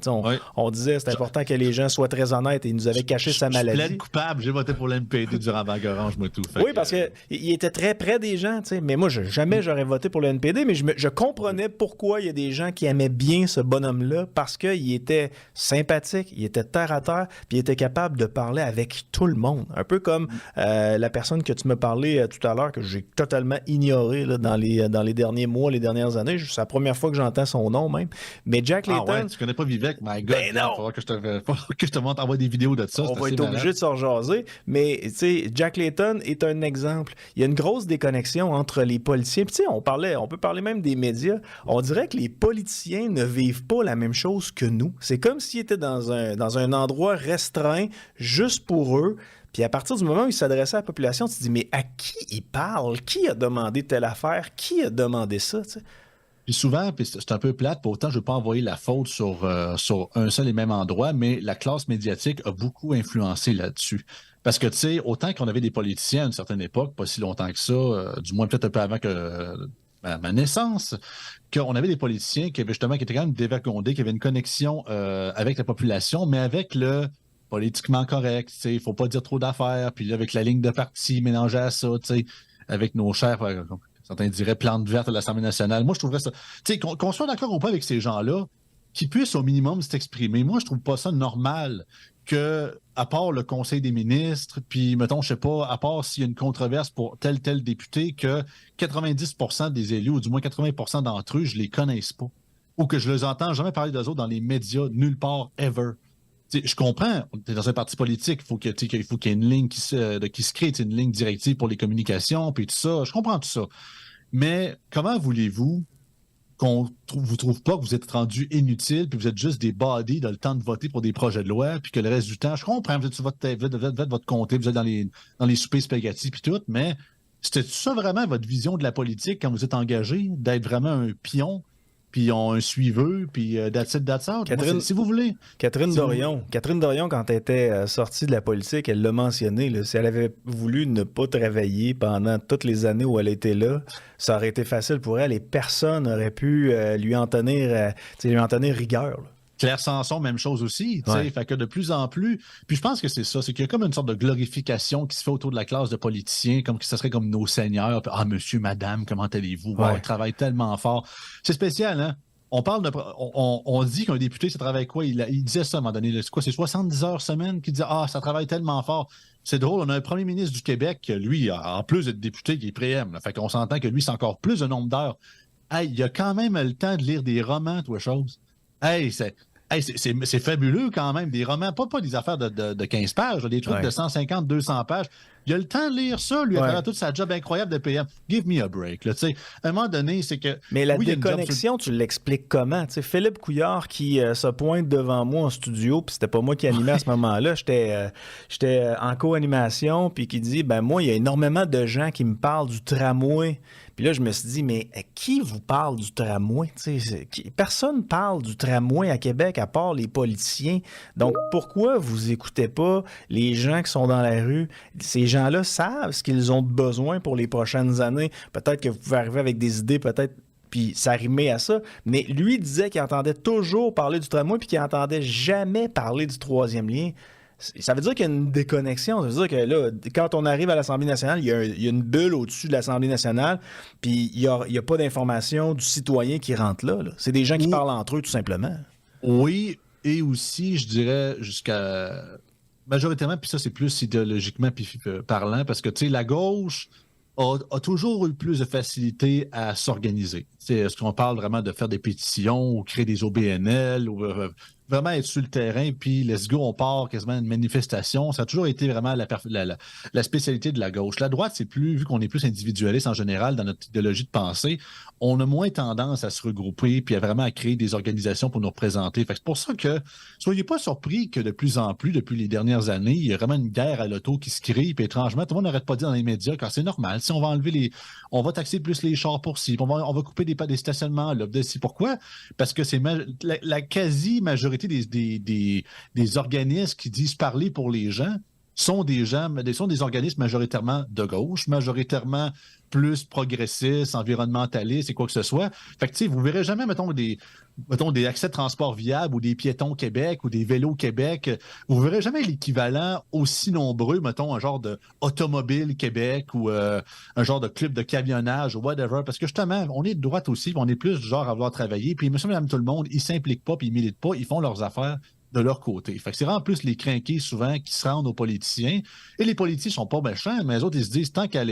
on disait c'est important que les gens soient très honnêtes et il nous avait caché sa maladie. Je plaide coupable, j'ai voté pour le NPD durant Vague Orange, moi tout. Oui, parce qu'il était très près des gens, mais moi, jamais j'aurais voté pour le NPD, mais je comprenais pourquoi il y a des gens qui aimaient bien ce bonhomme-là, parce qu'il était sympathique, il était terre à terre, puis il était capable de parler avec tout le monde. Un peu comme la personne que tu me parlais tout à l'heure, que j'ai totalement ignoré là, dans les derniers mois, les dernières années. C'est la première fois que j'entends son nom même. Mais Jack Layton... Ah ouais, tu connais pas Vivek? My God, il va falloir que je te montre envoyer des vidéos de ça. On va être obligé de se rejaser. Mais, tu sais, Jack Layton est un exemple. Il y a une grosse déconnexion entre les politiciens. Puis, tu sais, on peut parler même des médias. On dirait que les politiciens ne vivent pas la même chose que nous. C'est comme s'ils étaient dans un endroit restreint, juste pour eux. Puis à partir du moment où il s'adressait à la population, tu te dis, mais à qui il parle? Qui a demandé telle affaire? Qui a demandé ça? T'sais? Puis souvent, puis c'est un peu plate, pour autant je ne veux pas envoyer la faute sur un seul et même endroit, mais la classe médiatique a beaucoup influencé là-dessus. Parce que, tu sais, autant qu'on avait des politiciens à une certaine époque, pas si longtemps que ça, du moins peut-être un peu avant que ma naissance, qu'on avait des politiciens qui étaient quand même dévergondés, qui avaient une connexion avec la population, mais avec le politiquement correct, il ne faut pas dire trop d'affaires, puis là, avec la ligne de parti mélangée à ça, avec nos chers, certains diraient plantes vertes à l'Assemblée nationale. Moi, je trouverais ça, qu'on soit d'accord ou pas avec ces gens-là, qui puissent au minimum s'exprimer. Moi, je trouve pas ça normal que, à part le Conseil des ministres, puis, mettons, je sais pas, à part s'il y a une controverse pour tel député, que 90% des élus, ou du moins 80% d'entre eux, je les connaisse pas. Ou que je les entends jamais parler d'eux autres dans les médias, nulle part, ever. T'sais, je comprends, tu es dans un parti politique, il faut qu'il y ait une ligne qui se crée, une ligne directive pour les communications, puis tout ça, je comprends tout ça. Mais comment voulez-vous qu'on vous trouve pas que vous êtes rendu inutile, puis vous êtes juste des bodies dans le temps de voter pour des projets de loi, puis que le reste du temps, je comprends, vous êtes sur votre comté, vous êtes dans les soupers spaghettis, puis tout, mais c'était ça vraiment votre vision de la politique quand vous êtes engagé, d'être vraiment un pion? Puis ils ont un suiveux, puis that's out. Catherine, si vous voulez. Catherine Dorion, quand elle était sortie de la politique, elle l'a mentionné, là, si elle avait voulu ne pas travailler pendant toutes les années où elle était là, ça aurait été facile pour elle et personne n'aurait pu lui en tenir rigueur. Là. Claire Sanson, même chose aussi. Ouais. Fait que de plus en plus. Puis je pense que c'est ça. C'est qu'il y a comme une sorte de glorification qui se fait autour de la classe de politiciens, comme que ça serait comme nos seigneurs. Puis, monsieur, madame, comment allez-vous? Ouais. Ils travaillent tellement fort. C'est spécial, hein? On dit qu'un député, ça travaille quoi? Il disait ça à un moment donné. C'est quoi? C'est 70 heures semaine qui dit ça travaille tellement fort. C'est drôle, on a un premier ministre du Québec, lui, en plus d'être député, qui est préem. Là. Fait qu'on s'entend que lui, c'est encore plus de nombre d'heures. Hey, il a quand même le temps de lire des romans, toi, chose. Hey, c'est fabuleux quand même, des romans, pas des affaires de 15 pages, des trucs de 150, 200 pages. Il a le temps de lire ça, lui, à travers toute sa job incroyable de PM. Give me a break. Là, à un moment donné, c'est que... Mais la déconnexion, tu l'expliques comment? T'sais, Philippe Couillard qui se pointe devant moi en studio, puis c'était pas moi qui animais à ce moment-là, j'étais en co-animation, puis qui dit, ben moi, il y a énormément de gens qui me parlent du tramway. Puis là, je me suis dit, mais qui vous parle du tramway? Personne parle du tramway à Québec à part les politiciens. Donc, pourquoi vous écoutez pas les gens qui sont dans la rue? Ces gens-là savent ce qu'ils ont besoin pour les prochaines années. Peut-être que vous pouvez arriver avec des idées, peut-être, puis ça rimait à ça. Mais lui disait qu'il entendait toujours parler du tramway puis qu'il n'entendait jamais parler du troisième lien. Ça veut dire qu'il y a une déconnexion. Ça veut dire que là, quand on arrive à l'Assemblée nationale, il y a une bulle au-dessus de l'Assemblée nationale, puis il n'y a pas d'information du citoyen qui rentre là. C'est des gens qui parlent entre eux, tout simplement. Oui, et aussi, je dirais, jusqu'à... majoritairement, puis ça, c'est plus idéologiquement parlant, parce que, tu sais, la gauche a toujours eu plus de facilité à s'organiser. Est-ce qu'on parle vraiment de faire des pétitions ou créer des OBNL ou vraiment être sur le terrain, puis let's go, on part quasiment à une manifestation. Ça a toujours été vraiment la spécialité de la gauche. La droite, c'est plus, vu qu'on est plus individualiste en général dans notre idéologie de pensée, on a moins tendance à se regrouper puis vraiment à créer des organisations pour nous représenter. Fait que c'est pour ça que soyez pas surpris que de plus en plus, depuis les dernières années, il y a vraiment une guerre à l'auto qui se crée, puis étrangement, tout le monde n'arrête pas de dire dans les médias car c'est normal. Si on va enlever on va taxer plus les chars pour ci, on va couper des stationnements là. Pourquoi? Parce que c'est la quasi-majorité des organismes qui disent parler pour les gens sont des organismes majoritairement de gauche, majoritairement plus progressistes, environnementalistes et quoi que ce soit. Fait que, tu sais, vous verrez jamais, mettons, des accès de transport viables ou des piétons Québec ou des vélos Québec. Vous verrez jamais l'équivalent aussi nombreux, mettons, un genre de automobile Québec ou un genre de club de camionnage ou whatever. Parce que justement, on est de droite aussi, on est plus du genre à vouloir travailler. Puis monsieur, madame, tout le monde, ils s'impliquent pas puis ils militent pas, ils font leurs affaires de leur côté. Fait que c'est vraiment plus les crinqués souvent qui se rendent aux politiciens. Et les politiciens sont pas méchants, mais les autres, ils se disent, tant qu'à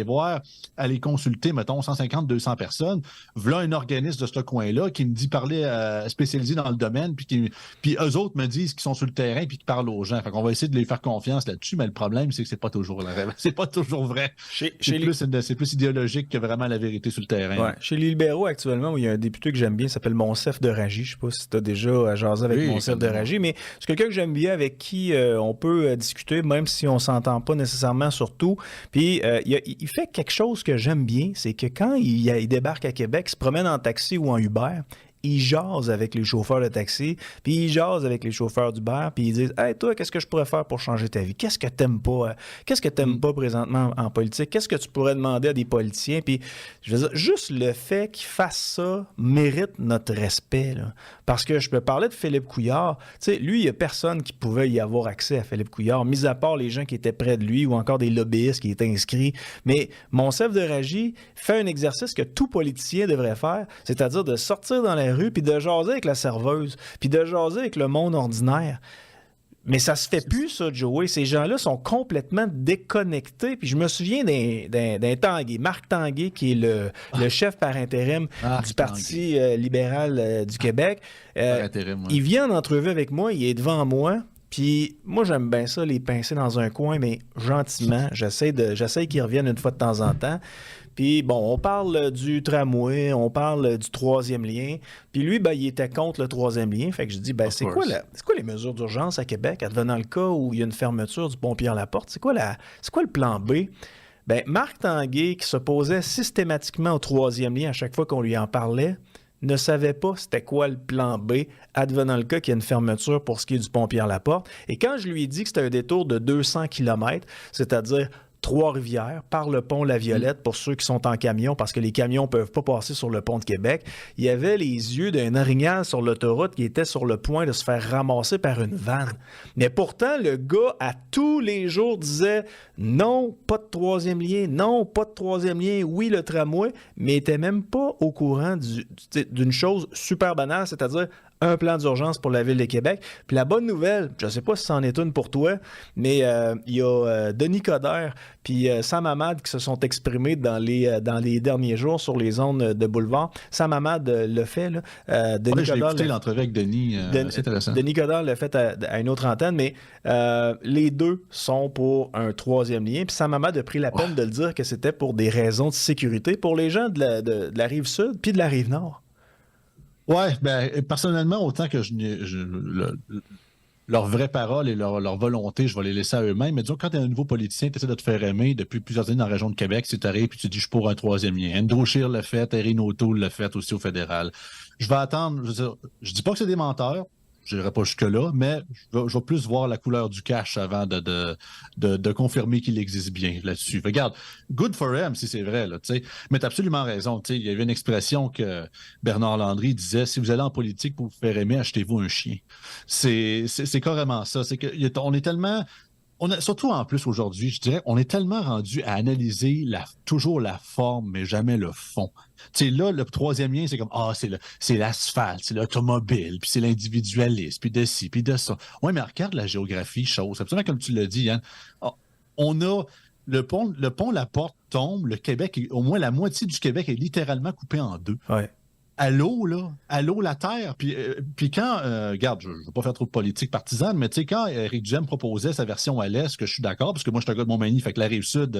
aller consulter, mettons, 150, 200 personnes, voilà un organisme de ce coin-là qui me dit parler spécialisé dans le domaine, puis eux autres me disent qu'ils sont sur le terrain puis qu'ils parlent aux gens. Fait qu'on va essayer de les faire confiance là-dessus, mais le problème, c'est que c'est pas toujours vrai. C'est plus idéologique que vraiment la vérité sur le terrain. Ouais. Chez les libéraux, actuellement, où il y a un député que j'aime bien, il s'appelle Monsef de Ragy. Je sais pas si tu as déjà jasé avec Monsef de Ragy, mais c'est quelqu'un que j'aime bien, avec qui on peut discuter, même si on s'entend pas nécessairement sur tout. Puis il fait quelque chose que j'aime bien, c'est que quand il débarque à Québec, il se promène en taxi ou en Uber, il jase avec les chauffeurs de taxi, puis il jase avec les chauffeurs d'Uber, puis ils disent « Hey, toi, qu'est-ce que je pourrais faire pour changer ta vie? Qu'est-ce que t'aimes pas? Qu'est-ce que t'aimes pas présentement en politique? Qu'est-ce que tu pourrais demander à des politiciens? » Puis, je veux dire, juste le fait qu'ils fassent ça mérite notre respect, là. Parce que je peux parler de Philippe Couillard. Tu sais, lui, il n'y a personne qui pouvait y avoir accès à Philippe Couillard, mis à part les gens qui étaient près de lui ou encore des lobbyistes qui étaient inscrits. Mais Monsef de Ragy fait un exercice que tout politicien devrait faire, c'est-à-dire de sortir dans la rue puis de jaser avec la serveuse, puis de jaser avec le monde ordinaire. Mais ça se fait plus, ça, Joey. Ces gens-là sont complètement déconnectés. Puis je me souviens d'un Tanguay, Marc Tanguay, qui est le chef par intérim du Parti libéral du Québec. Il vient en entrevue avec moi, il est devant moi. Puis moi, j'aime bien ça, les pincer dans un coin, mais gentiment. J'essaie qu'ils reviennent une fois de temps en temps. Puis bon, on parle du tramway, on parle du troisième lien. Puis lui, ben, il était contre le troisième lien. Fait que je dis, ben, c'est quoi les mesures d'urgence à Québec, advenant le cas où il y a une fermeture du pont Pierre-Laporte? C'est quoi le plan B? Ben, Marc Tanguay, qui s'opposait systématiquement au troisième lien à chaque fois qu'on lui en parlait, ne savait pas c'était quoi le plan B, advenant le cas qu'il y a une fermeture pour ce qui est du pont Pierre-Laporte. Et quand je lui ai dit que c'était un détour de 200 km, c'est-à-dire Trois-Rivières, par le pont La Violette, pour ceux qui sont en camion, parce que les camions ne peuvent pas passer sur le pont de Québec, il y avait les yeux d'un orignal sur l'autoroute qui était sur le point de se faire ramasser par une vanne. Mais pourtant, le gars, à tous les jours, disait « Non, pas de troisième lien, non, pas de troisième lien, oui, le tramway », mais il n'était même pas au courant d'une chose super banale, c'est-à-dire un plan d'urgence pour la Ville de Québec. Puis la bonne nouvelle, je ne sais pas si c'en est une pour toi, mais il y a Denis Coderre puis Sam Hamad qui se sont exprimés dans les derniers jours sur les ondes de Boulevard. Sam Hamad le fait. Là. Denis Coderre, j'ai écouté l'entrevue avec Denis. C'est intéressant. Denis Coderre l'a fait à une autre antenne, mais les deux sont pour un troisième lien. Puis Sam Hamad a pris la peine de le dire que c'était pour des raisons de sécurité pour les gens de la Rive-Sud puis de la Rive-Nord. Ouais, personnellement, autant que leur vraie parole et leur volonté, je vais les laisser à eux-mêmes. Mais disons, quand tu es un nouveau politicien, tu essaies de te faire aimer depuis plusieurs années dans la région de Québec, si tu arrives et tu dis « je suis pour un troisième lien ». Andrew Scheer l'a fait, Erin O'Toole l'a fait aussi au fédéral. Je vais attendre, je dis pas que c'est des menteurs, je n'irai pas jusque-là, mais je vais plus voir la couleur du cash avant de confirmer qu'il existe bien là-dessus. Regarde, good for him si c'est vrai, là, tu sais. Mais tu as absolument raison. Tu sais, il y avait une expression que Bernard Landry disait, si vous allez en politique pour vous faire aimer, achetez-vous un chien. C'est carrément ça. C'est que on est tellement... surtout en plus aujourd'hui, je dirais, on est tellement rendu à analyser toujours la forme, mais jamais le fond. Tu sais, là, le troisième lien, c'est comme, c'est l'asphalte, c'est l'automobile, puis c'est l'individualisme, puis de ci, puis de ça. Oui, mais regarde la géographie, chose. Absolument comme tu l'as dit, Yann. On a le pont, la porte tombe, le Québec, au moins la moitié du Québec est littéralement coupé en deux. Ouais. À l'eau, la terre. Puis quand, regarde, je ne veux pas faire trop de politique partisane, mais tu sais, quand Éric Duhem proposait sa version à l'Est, que je suis d'accord, parce que moi, je suis un gars de Montmagny, fait que la Rive-Sud,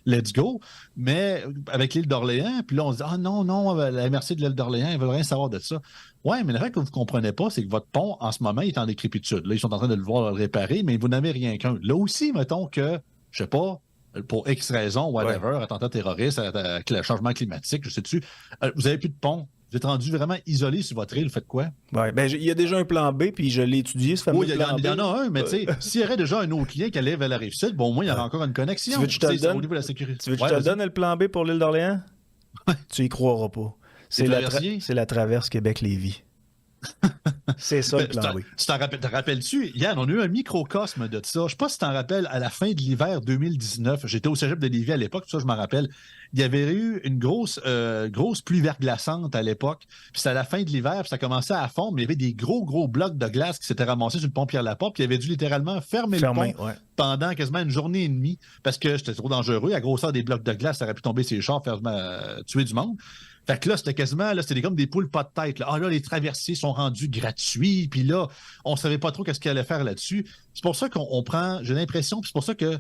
let's go. Mais avec l'île d'Orléans, puis là, on se dit, non, la MRC de l'île d'Orléans, ils veulent rien savoir de ça. Ouais, mais le fait que vous ne comprenez pas, c'est que votre pont, en ce moment, il est en décrépitude. Là, ils sont en train de le voir le réparer, mais vous n'avez rien qu'un. Là aussi, mettons que, je sais pas, pour X raisons, whatever, attentat terroriste, changement climatique, je sais-tu, vous n'avez plus de pont. Vous êtes rendu vraiment isolé sur votre île, faites quoi? Oui, il y a déjà un plan B, puis je l'ai étudié, ce fameux plan B. Il y en a un, mais tu sais, s'il y aurait déjà un autre lien qui allait vers la Rive-Sud, bon, au moins, il y aurait encore une connexion. Tu veux que je te le donne? Au niveau de la sécurité. Tu veux que je te le donne, le plan B pour l'île d'Orléans? Tu y croiras pas. C'est la traverse Québec-Lévis. C'est ça le plan B. Tu t'en rappelles-tu, Yann, on a eu un microcosme de ça. Je ne sais pas si tu t'en rappelles, à la fin de l'hiver 2019, j'étais au cégep de Lévis à l'époque, tout ça, je m'en rappelle. Il y avait eu une grosse pluie verglaçante à l'époque. Puis c'était à la fin de l'hiver, puis ça commençait à fondre, mais il y avait des gros blocs de glace qui s'étaient ramassés sur le pont Pierre-Laporte, puis il avait dû littéralement fermer le pont pendant quasiment une journée et demie, parce que c'était trop dangereux. À grosseur des blocs de glace, ça aurait pu tomber sur les chars, faire tuer du monde. Fait que là, c'était comme des poules pas de tête. Là. Là, les traversiers sont rendus gratuits, puis là, on savait pas trop qu'est-ce qu'il allait faire là-dessus. C'est pour ça qu'on prend, j'ai l'impression, puis c'est pour ça que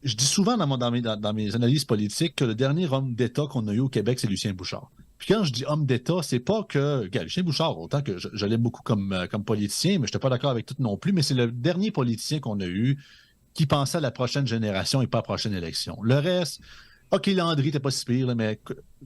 je dis souvent dans mes analyses politiques que le dernier homme d'État qu'on a eu au Québec, c'est Lucien Bouchard. Puis quand je dis homme d'État, c'est pas que... Regarde, Lucien Bouchard, autant que je l'aime beaucoup comme politicien, mais je n'étais pas d'accord avec tout non plus, mais c'est le dernier politicien qu'on a eu qui pensait à la prochaine génération et pas à la prochaine élection. Le reste... OK, Landry, t'es pas si pire, là, mais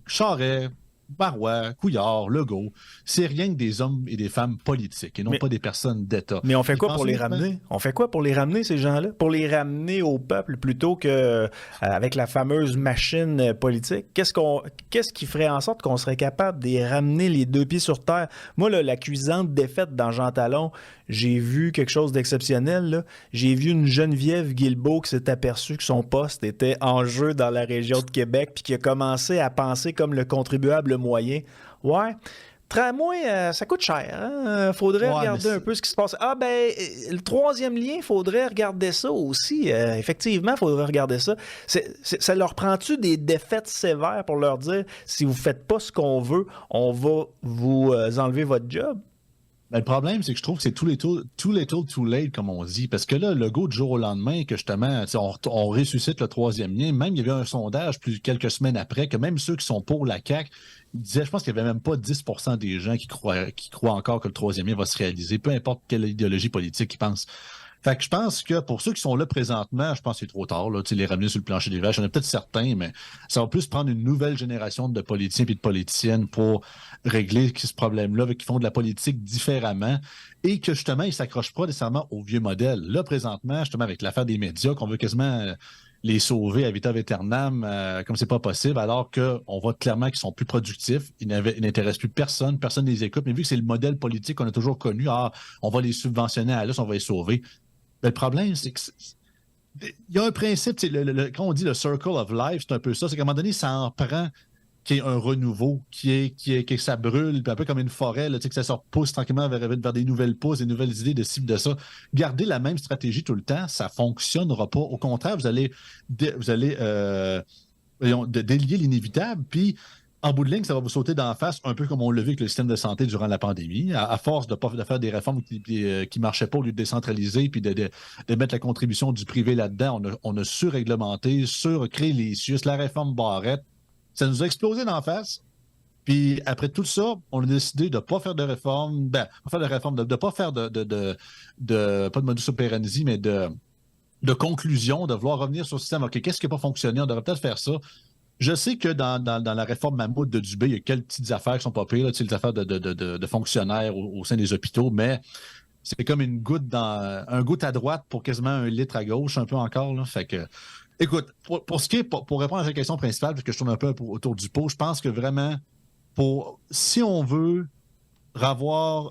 Charest, Marois, Couillard, Legault, c'est rien que des hommes et des femmes politiques et non pas des personnes d'État. Mais on fait quoi pour les ramener? On fait quoi pour les ramener, ces gens-là? Pour les ramener au peuple plutôt que avec la fameuse machine politique? Qu'est-ce qui ferait en sorte qu'on serait capable de les ramener les deux pieds sur terre? Moi, là, la cuisante défaite dans Jean Talon, j'ai vu quelque chose d'exceptionnel. Là. J'ai vu une Geneviève Guilbeault qui s'est aperçue que son poste était en jeu dans la région de Québec puis qui a commencé à penser comme le contribuable moyen. Ouais. Tramway, ça coûte cher. Hein? Faudrait regarder un peu ce qui se passe. Le troisième lien, faudrait regarder ça aussi. Effectivement, faudrait regarder ça. Ça leur prend-tu des défaites sévères pour leur dire si vous faites pas ce qu'on veut, on va vous enlever votre job? Le problème, c'est que je trouve que c'est too little, too late, comme on dit. Parce que là, le go du jour au lendemain, que justement, on ressuscite le troisième lien. Même, il y avait un sondage quelques semaines après que même ceux qui sont pour la CAQ disaient, je pense qu'il n'y avait même pas 10% des gens qui croient encore que le troisième lien va se réaliser, peu importe quelle idéologie politique ils pensent. Fait que je pense que pour ceux qui sont là présentement, je pense que c'est trop tard, là, les ramener sur le plancher des vaches. Il y en a peut-être certains, mais ça va plus prendre une nouvelle génération de politiciens et de politiciennes pour régler ce problème-là, qui font de la politique différemment et que justement, ils ne s'accrochent pas nécessairement au vieux modèle. Là, présentement, justement, avec l'affaire des médias, qu'on veut quasiment les sauver à vitam aeternam, comme c'est pas possible, alors qu'on voit clairement qu'ils sont plus productifs, ils n'intéressent plus personne ne les écoute, mais vu que c'est le modèle politique qu'on a toujours connu, on va les subventionner à l'os, on va les sauver. Mais le problème, c'est que il y a un principe, quand on dit le circle of life, c'est un peu ça, c'est qu'à un moment donné, ça en prend qu'il y ait un renouveau, que ça brûle, puis un peu comme une forêt, là, que ça se repousse tranquillement vers des nouvelles pousses, des nouvelles idées de ci, de ça. Garder la même stratégie tout le temps, ça ne fonctionnera pas. Au contraire, vous allez délier l'inévitable, puis en bout de ligne, ça va vous sauter d'en face, un peu comme on l'a vu avec le système de santé durant la pandémie. À force de faire des réformes qui ne marchaient pas au lieu de décentraliser puis de mettre la contribution du privé là-dedans, on a surréglementé, surcréé les CIUS, la réforme Barrette. Ça nous a explosé d'en face. Puis après tout ça, on a décidé de ne pas faire de réforme, de ne pas faire pas de modus operandi, mais de conclusion, de vouloir revenir sur le système. OK, qu'est-ce qui n'a pas fonctionné? On devrait peut-être faire ça. Je sais que dans la réforme Mammouth de Dubé, il y a quelques petites affaires qui sont pas pires, là, les affaires de fonctionnaires au sein des hôpitaux, mais c'est comme un goutte à droite pour quasiment 1 litre à gauche, un peu encore. Là. Fait que, écoute, pour ce qui est, pour répondre à la question principale, parce que je tourne un peu autour du pot, je pense que vraiment, si on veut avoir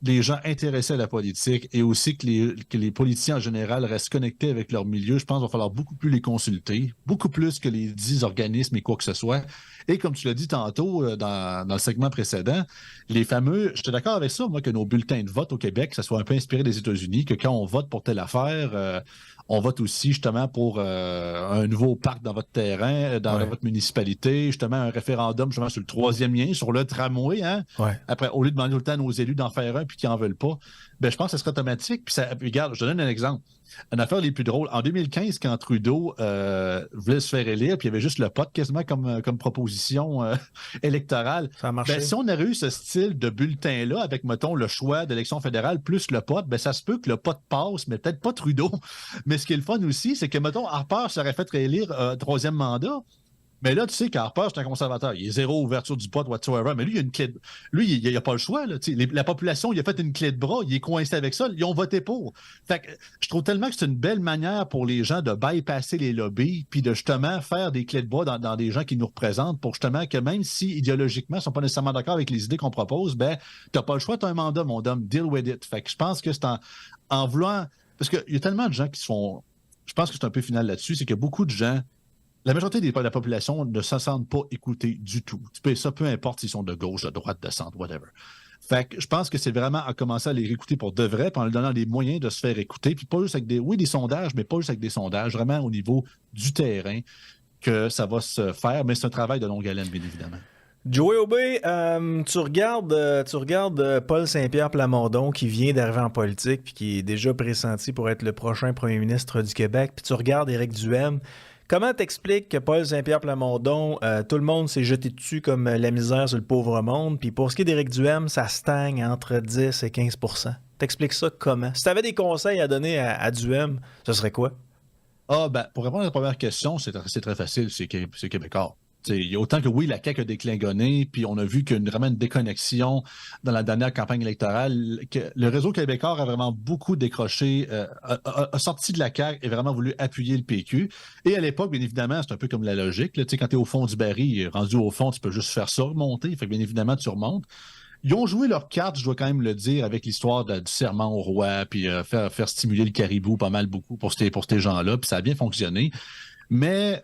les gens intéressés à la politique et aussi que les politiciens en général restent connectés avec leur milieu, je pense qu'il va falloir beaucoup plus les consulter, beaucoup plus que les 10 organismes et quoi que ce soit. Et comme tu l'as dit tantôt dans le segment précédent, les fameux, je suis d'accord avec ça, moi, que nos bulletins de vote au Québec, ça soit un peu inspiré des États-Unis, que quand on vote pour telle affaire, on vote aussi justement pour un nouveau parc dans votre terrain, dans votre municipalité, justement un référendum justement sur le 3e lien, sur le tramway. Hein? Ouais. Après, au lieu de demander tout le temps à nos élus d'en faire un puis qu'ils n'en veulent pas, ben, je pense que ça serait automatique. Puis regarde, je te donne un exemple. Une affaire les plus drôles. En 2015, quand Trudeau voulait se faire élire, puis il y avait juste le pot quasiment comme proposition électorale. Ça a marché. Ben, si on avait eu ce style de bulletin-là, avec, mettons, le choix d'élection fédérale plus le pot, ben, ça se peut que le pot passe, mais peut-être pas Trudeau. Mais ce qui est le fun aussi, c'est que, mettons, Harper s'aurait fait réélire 3e mandat. Mais là, tu sais qu'Harper, c'est un conservateur. Il est zéro ouverture du pot whatsoever. Mais lui, il y a une clé de... Lui, il n'a pas le choix. Là. La population, il a fait une clé de bras. Il est coincé avec ça. Ils ont voté pour. Fait que je trouve tellement que c'est une belle manière pour les gens de bypasser les lobbies puis de justement faire des clés de bras dans des gens qui nous représentent pour justement que même si idéologiquement, ils ne sont pas nécessairement d'accord avec les idées qu'on propose, ben, tu n'as pas le choix, tu as un mandat, mon homme. Deal with it. Fait que je pense que c'est en voulant... Parce qu'il y a tellement de gens qui se font... Je pense que c'est un peu final là-dessus. C'est que beaucoup de gens... La majorité de la population ne se sentent pas écoutés du tout. Ça, peu importe s'ils sont de gauche, de droite, de centre, whatever. Fait que je pense que c'est vraiment à commencer à les réécouter pour de vrai, puis en leur donnant les moyens de se faire écouter, puis pas juste avec des sondages, mais pas juste avec des sondages, vraiment au niveau du terrain que ça va se faire, mais c'est un travail de longue haleine, bien évidemment. Joey Aubé, tu regardes Paul Saint-Pierre Plamondon qui vient d'arriver en politique puis qui est déjà pressenti pour être le prochain premier ministre du Québec, puis tu regardes Éric Duhaime. Comment t'expliques que Paul Saint-Pierre Plamondon, tout le monde s'est jeté dessus comme la misère sur le pauvre monde, puis pour ce qui est d'Éric Duhaime, ça stagne entre 10 et 15 %. T'expliques ça comment? Si tu avais des conseils à donner à Duhaime, ce serait quoi? Pour répondre à la première question, c'est très facile, c'est québécois. Il y a autant que oui, la CAQ a déclingonné, puis on a vu qu'il y a vraiment une déconnexion dans la dernière campagne électorale, que le réseau québécois a vraiment beaucoup décroché, a sorti de la CAQ et vraiment voulu appuyer le PQ. Et à l'époque, bien évidemment, c'est un peu comme la logique. Là, quand tu es au fond du baril, rendu au fond, tu peux juste faire ça remonter. Fait que bien évidemment, tu remontes. Ils ont joué leur carte, je dois quand même le dire, avec l'histoire du serment au roi, puis faire stimuler le caribou pas mal beaucoup pour ces gens-là, puis ça a bien fonctionné. Mais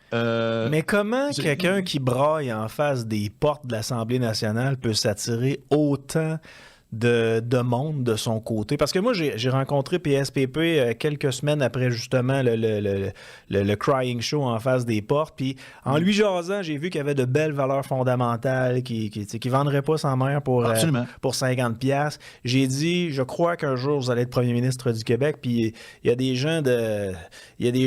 comment quelqu'un qui braille en face des portes de l'Assemblée nationale peut s'attirer autant de monde de son côté? Parce que moi, j'ai rencontré PSPP quelques semaines après justement le Crying Show en face des portes. Puis en lui jasant, j'ai vu qu'il y avait de belles valeurs fondamentales qui vendraient pas sa mère pour 50$. J'ai dit, je crois qu'un jour, vous allez être premier ministre du Québec. Puis il y a des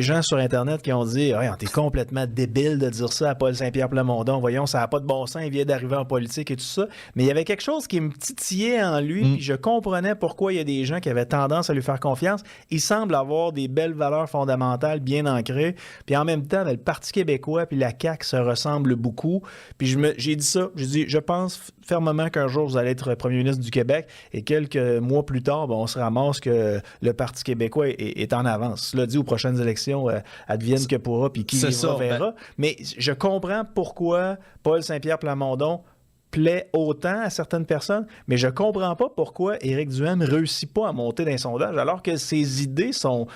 gens sur Internet qui ont dit « T'es complètement débile de dire ça à Paul Saint-Pierre Plamondon. Voyons, ça n'a pas de bon sens. Il vient d'arriver en politique et tout ça. » Mais il y avait quelque chose qui me titillait en lui, puis je comprenais pourquoi il y a des gens qui avaient tendance à lui faire confiance. Il semble avoir des belles valeurs fondamentales bien ancrées, puis en même temps, le Parti québécois puis la CAQ se ressemblent beaucoup. Puis j'ai dit ça, j'ai dit, je pense fermement qu'un jour, vous allez être premier ministre du Québec, et quelques mois plus tard, on se ramasse que le Parti québécois est en avance. Cela dit, aux prochaines élections, advienne que pourra, puis qui verra. Mais je comprends pourquoi Paul Saint-Pierre Plamondon plaît autant à certaines personnes, mais je comprends pas pourquoi Éric Duhaime réussit pas à monter dans les sondages alors que ses idées sont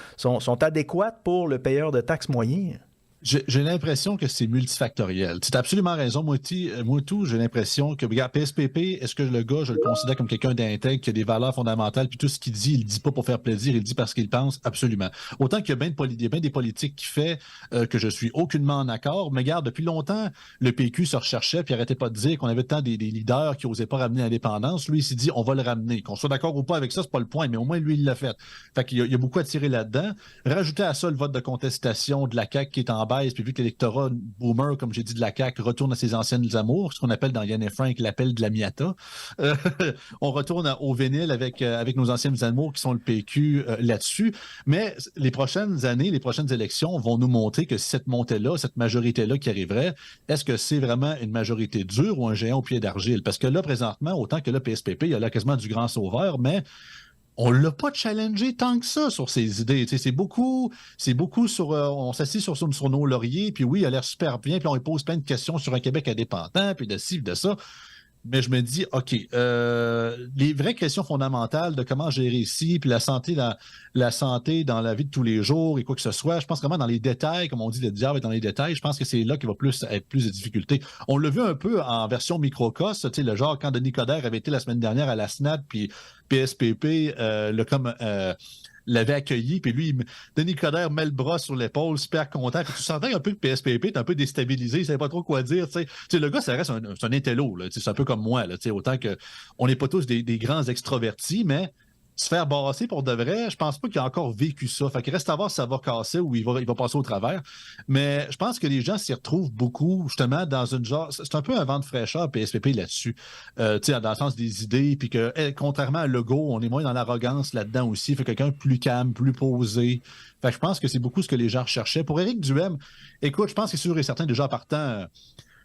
adéquates pour le payeur de taxes moyen. J'ai l'impression que c'est multifactoriel. Tu as absolument raison, Moutou. J'ai l'impression que, regarde, PSPP, est-ce que le gars, je le considère comme quelqu'un d'intègre, qui a des valeurs fondamentales, puis tout ce qu'il dit, il le dit pas pour faire plaisir, il le dit parce qu'il pense, absolument. Autant qu'il y a bien des politiques qui fait que je suis aucunement en accord, mais regarde, depuis longtemps, le PQ se recherchait, puis arrêtait pas de dire qu'on avait tant des leaders qui n'osaient pas ramener l'indépendance. Lui, il s'est dit, on va le ramener. Qu'on soit d'accord ou pas avec ça, c'est pas le point, mais au moins, lui, il l'a fait. Fait qu'il y a beaucoup à tirer là-dedans. Rajouter à ça le vote de contestation de la CAQ qui est en baisse, puis vu que l'électorat boomer, comme j'ai dit, de la CAQ, retourne à ses anciennes amours, ce qu'on appelle dans Yann et Frank l'appel de la Miata. On retourne au Vénile avec nos anciennes amours qui sont le PQ là-dessus. Mais les prochaines années, les prochaines élections vont nous montrer que cette montée-là, cette majorité-là qui arriverait, est-ce que c'est vraiment une majorité dure ou un géant au pied d'argile? Parce que là, présentement, autant que là, PSPP, il y a là quasiment du grand sauveur, mais on ne l'a pas challengé tant que ça sur ses idées. Tu sais, c'est beaucoup sur... on s'assied sur nos lauriers, puis oui, il a l'air super bien, puis on lui pose plein de questions sur un Québec indépendant, puis de ci, de ça. Mais je me dis, OK, les vraies questions fondamentales de comment gérer ici, puis la santé dans la vie de tous les jours et quoi que ce soit, je pense vraiment dans les détails, comme on dit, le diable est dans les détails, je pense que c'est là qu'il va être plus de difficultés. On l'a vu un peu en version microcosme, tu sais, le genre quand Denis Coderre avait été la semaine dernière à la SNAD, puis PSPP l'avait accueilli, puis lui, Denis Coderre met le bras sur l'épaule, super content. Puis tu sentais un peu que PSPP est un peu déstabilisé, il savait pas trop quoi dire. Tu sais, le gars, ça reste un intello, là, c'est un peu comme moi, là, autant qu'on n'est pas tous des grands extrovertis, mais se faire brasser pour de vrai, je pense pas qu'il a encore vécu ça. Fait qu'il reste à voir si ça va casser ou il va passer au travers. Mais je pense que les gens s'y retrouvent beaucoup, justement, dans une genre... C'est un peu un vent de fraîcheur, PSPP, là-dessus. Dans le sens des idées, puis que, contrairement à Legault, on est moins dans l'arrogance là-dedans aussi. Fait quelqu'un plus calme, plus posé. Fait que je pense que c'est beaucoup ce que les gens recherchaient. Pour Éric Duhaime, écoute, je pense que c'est sûr et certain, déjà partant...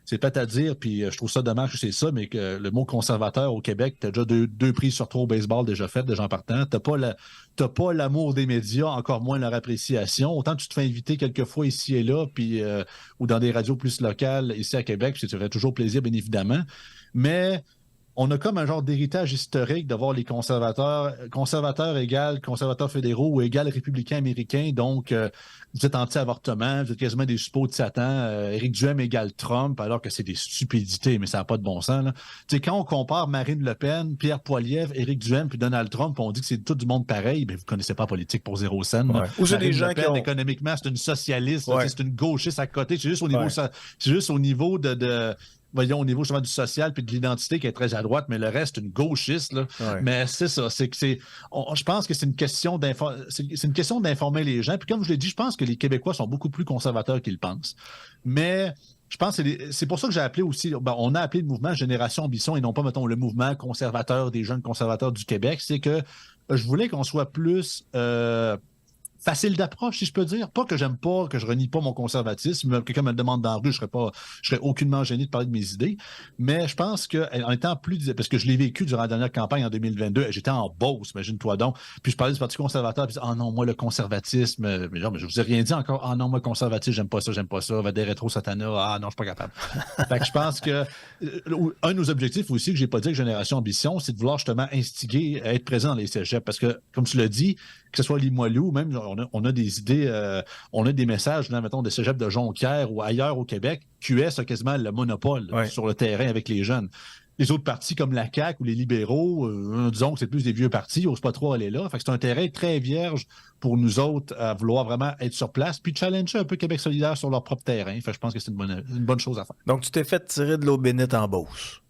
c'est peut-être à dire, puis je trouve ça dommage que c'est ça, mais que le mot conservateur au Québec, t'as déjà deux prises sur 3 au baseball déjà faites, déjà en partant. T'as pas l'amour des médias, encore moins leur appréciation. Autant tu te fais inviter quelques fois ici et là, puis ou dans des radios plus locales ici à Québec, puis ça fait toujours plaisir, bien évidemment. Mais on a comme un genre d'héritage historique de voir les conservateurs égales conservateurs fédéraux ou égales républicains américains. Donc, vous êtes anti-avortement, vous êtes quasiment des suppôts de Satan. Éric Duhaime égale Trump, alors que c'est des stupidités, mais ça n'a pas de bon sens. Là. Tu sais, quand on compare Marine Le Pen, Pierre Poilievre, Éric Duhaime puis Donald Trump, on dit que c'est tout du monde pareil, ben vous ne connaissez pas la politique pour 0 cent. Ouais. Ou c'est des gens Le Pen, qui ont... économiquement, c'est une socialiste, Ouais. c'est une gauchiste à côté. C'est juste au niveau voyons, au niveau justement du social puis de l'identité qui est très à droite, mais le reste, une gauchiste. Là. Ouais. Mais c'est ça. Je pense que c'est une question d'informer les gens. Puis comme je l'ai dit, je pense que les Québécois sont beaucoup plus conservateurs qu'ils le pensent. Mais je pense que c'est pour ça que j'ai appelé aussi, on a appelé le mouvement Génération Ambition et non pas, mettons, le mouvement conservateur des jeunes conservateurs du Québec. C'est que je voulais qu'on soit plus... facile d'approche, si je peux dire. Pas que j'aime pas, que je renie pas mon conservatisme. Quelqu'un me le demande dans la rue, je serais aucunement gêné de parler de mes idées. Mais je pense qu'en étant plus... Parce que je l'ai vécu durant la dernière campagne en 2022. J'étais en Beauce, imagine-toi donc. Puis je parlais du Parti conservateur. Puis je disais, non, moi, le conservatisme... Mais je vous ai rien dit encore. Ah non, moi, conservatisme, j'aime pas ça. Va des rétro-satana. Ah non, je suis pas capable. Fait que je pense que un de nos objectifs aussi, que j'ai pas dit avec Génération Ambition, c'est de vouloir justement instiguer à être présent dans les cégeps. Parce que, comme tu l'as dit, que ce soit Limoilou, même on a des idées, on a des messages, mettons, des cégeps de Jonquière ou ailleurs au Québec. QS a quasiment le monopole sur le terrain avec les jeunes. Les autres partis comme la CAQ ou les libéraux, disons que c'est plus des vieux partis, ils n'osent pas trop aller là. Fait que c'est un terrain très vierge pour nous autres à vouloir vraiment être sur place puis challenger un peu Québec solidaire sur leur propre terrain. Fait que je pense que c'est une bonne chose à faire. Donc, tu t'es fait tirer de l'eau bénite en Beauce.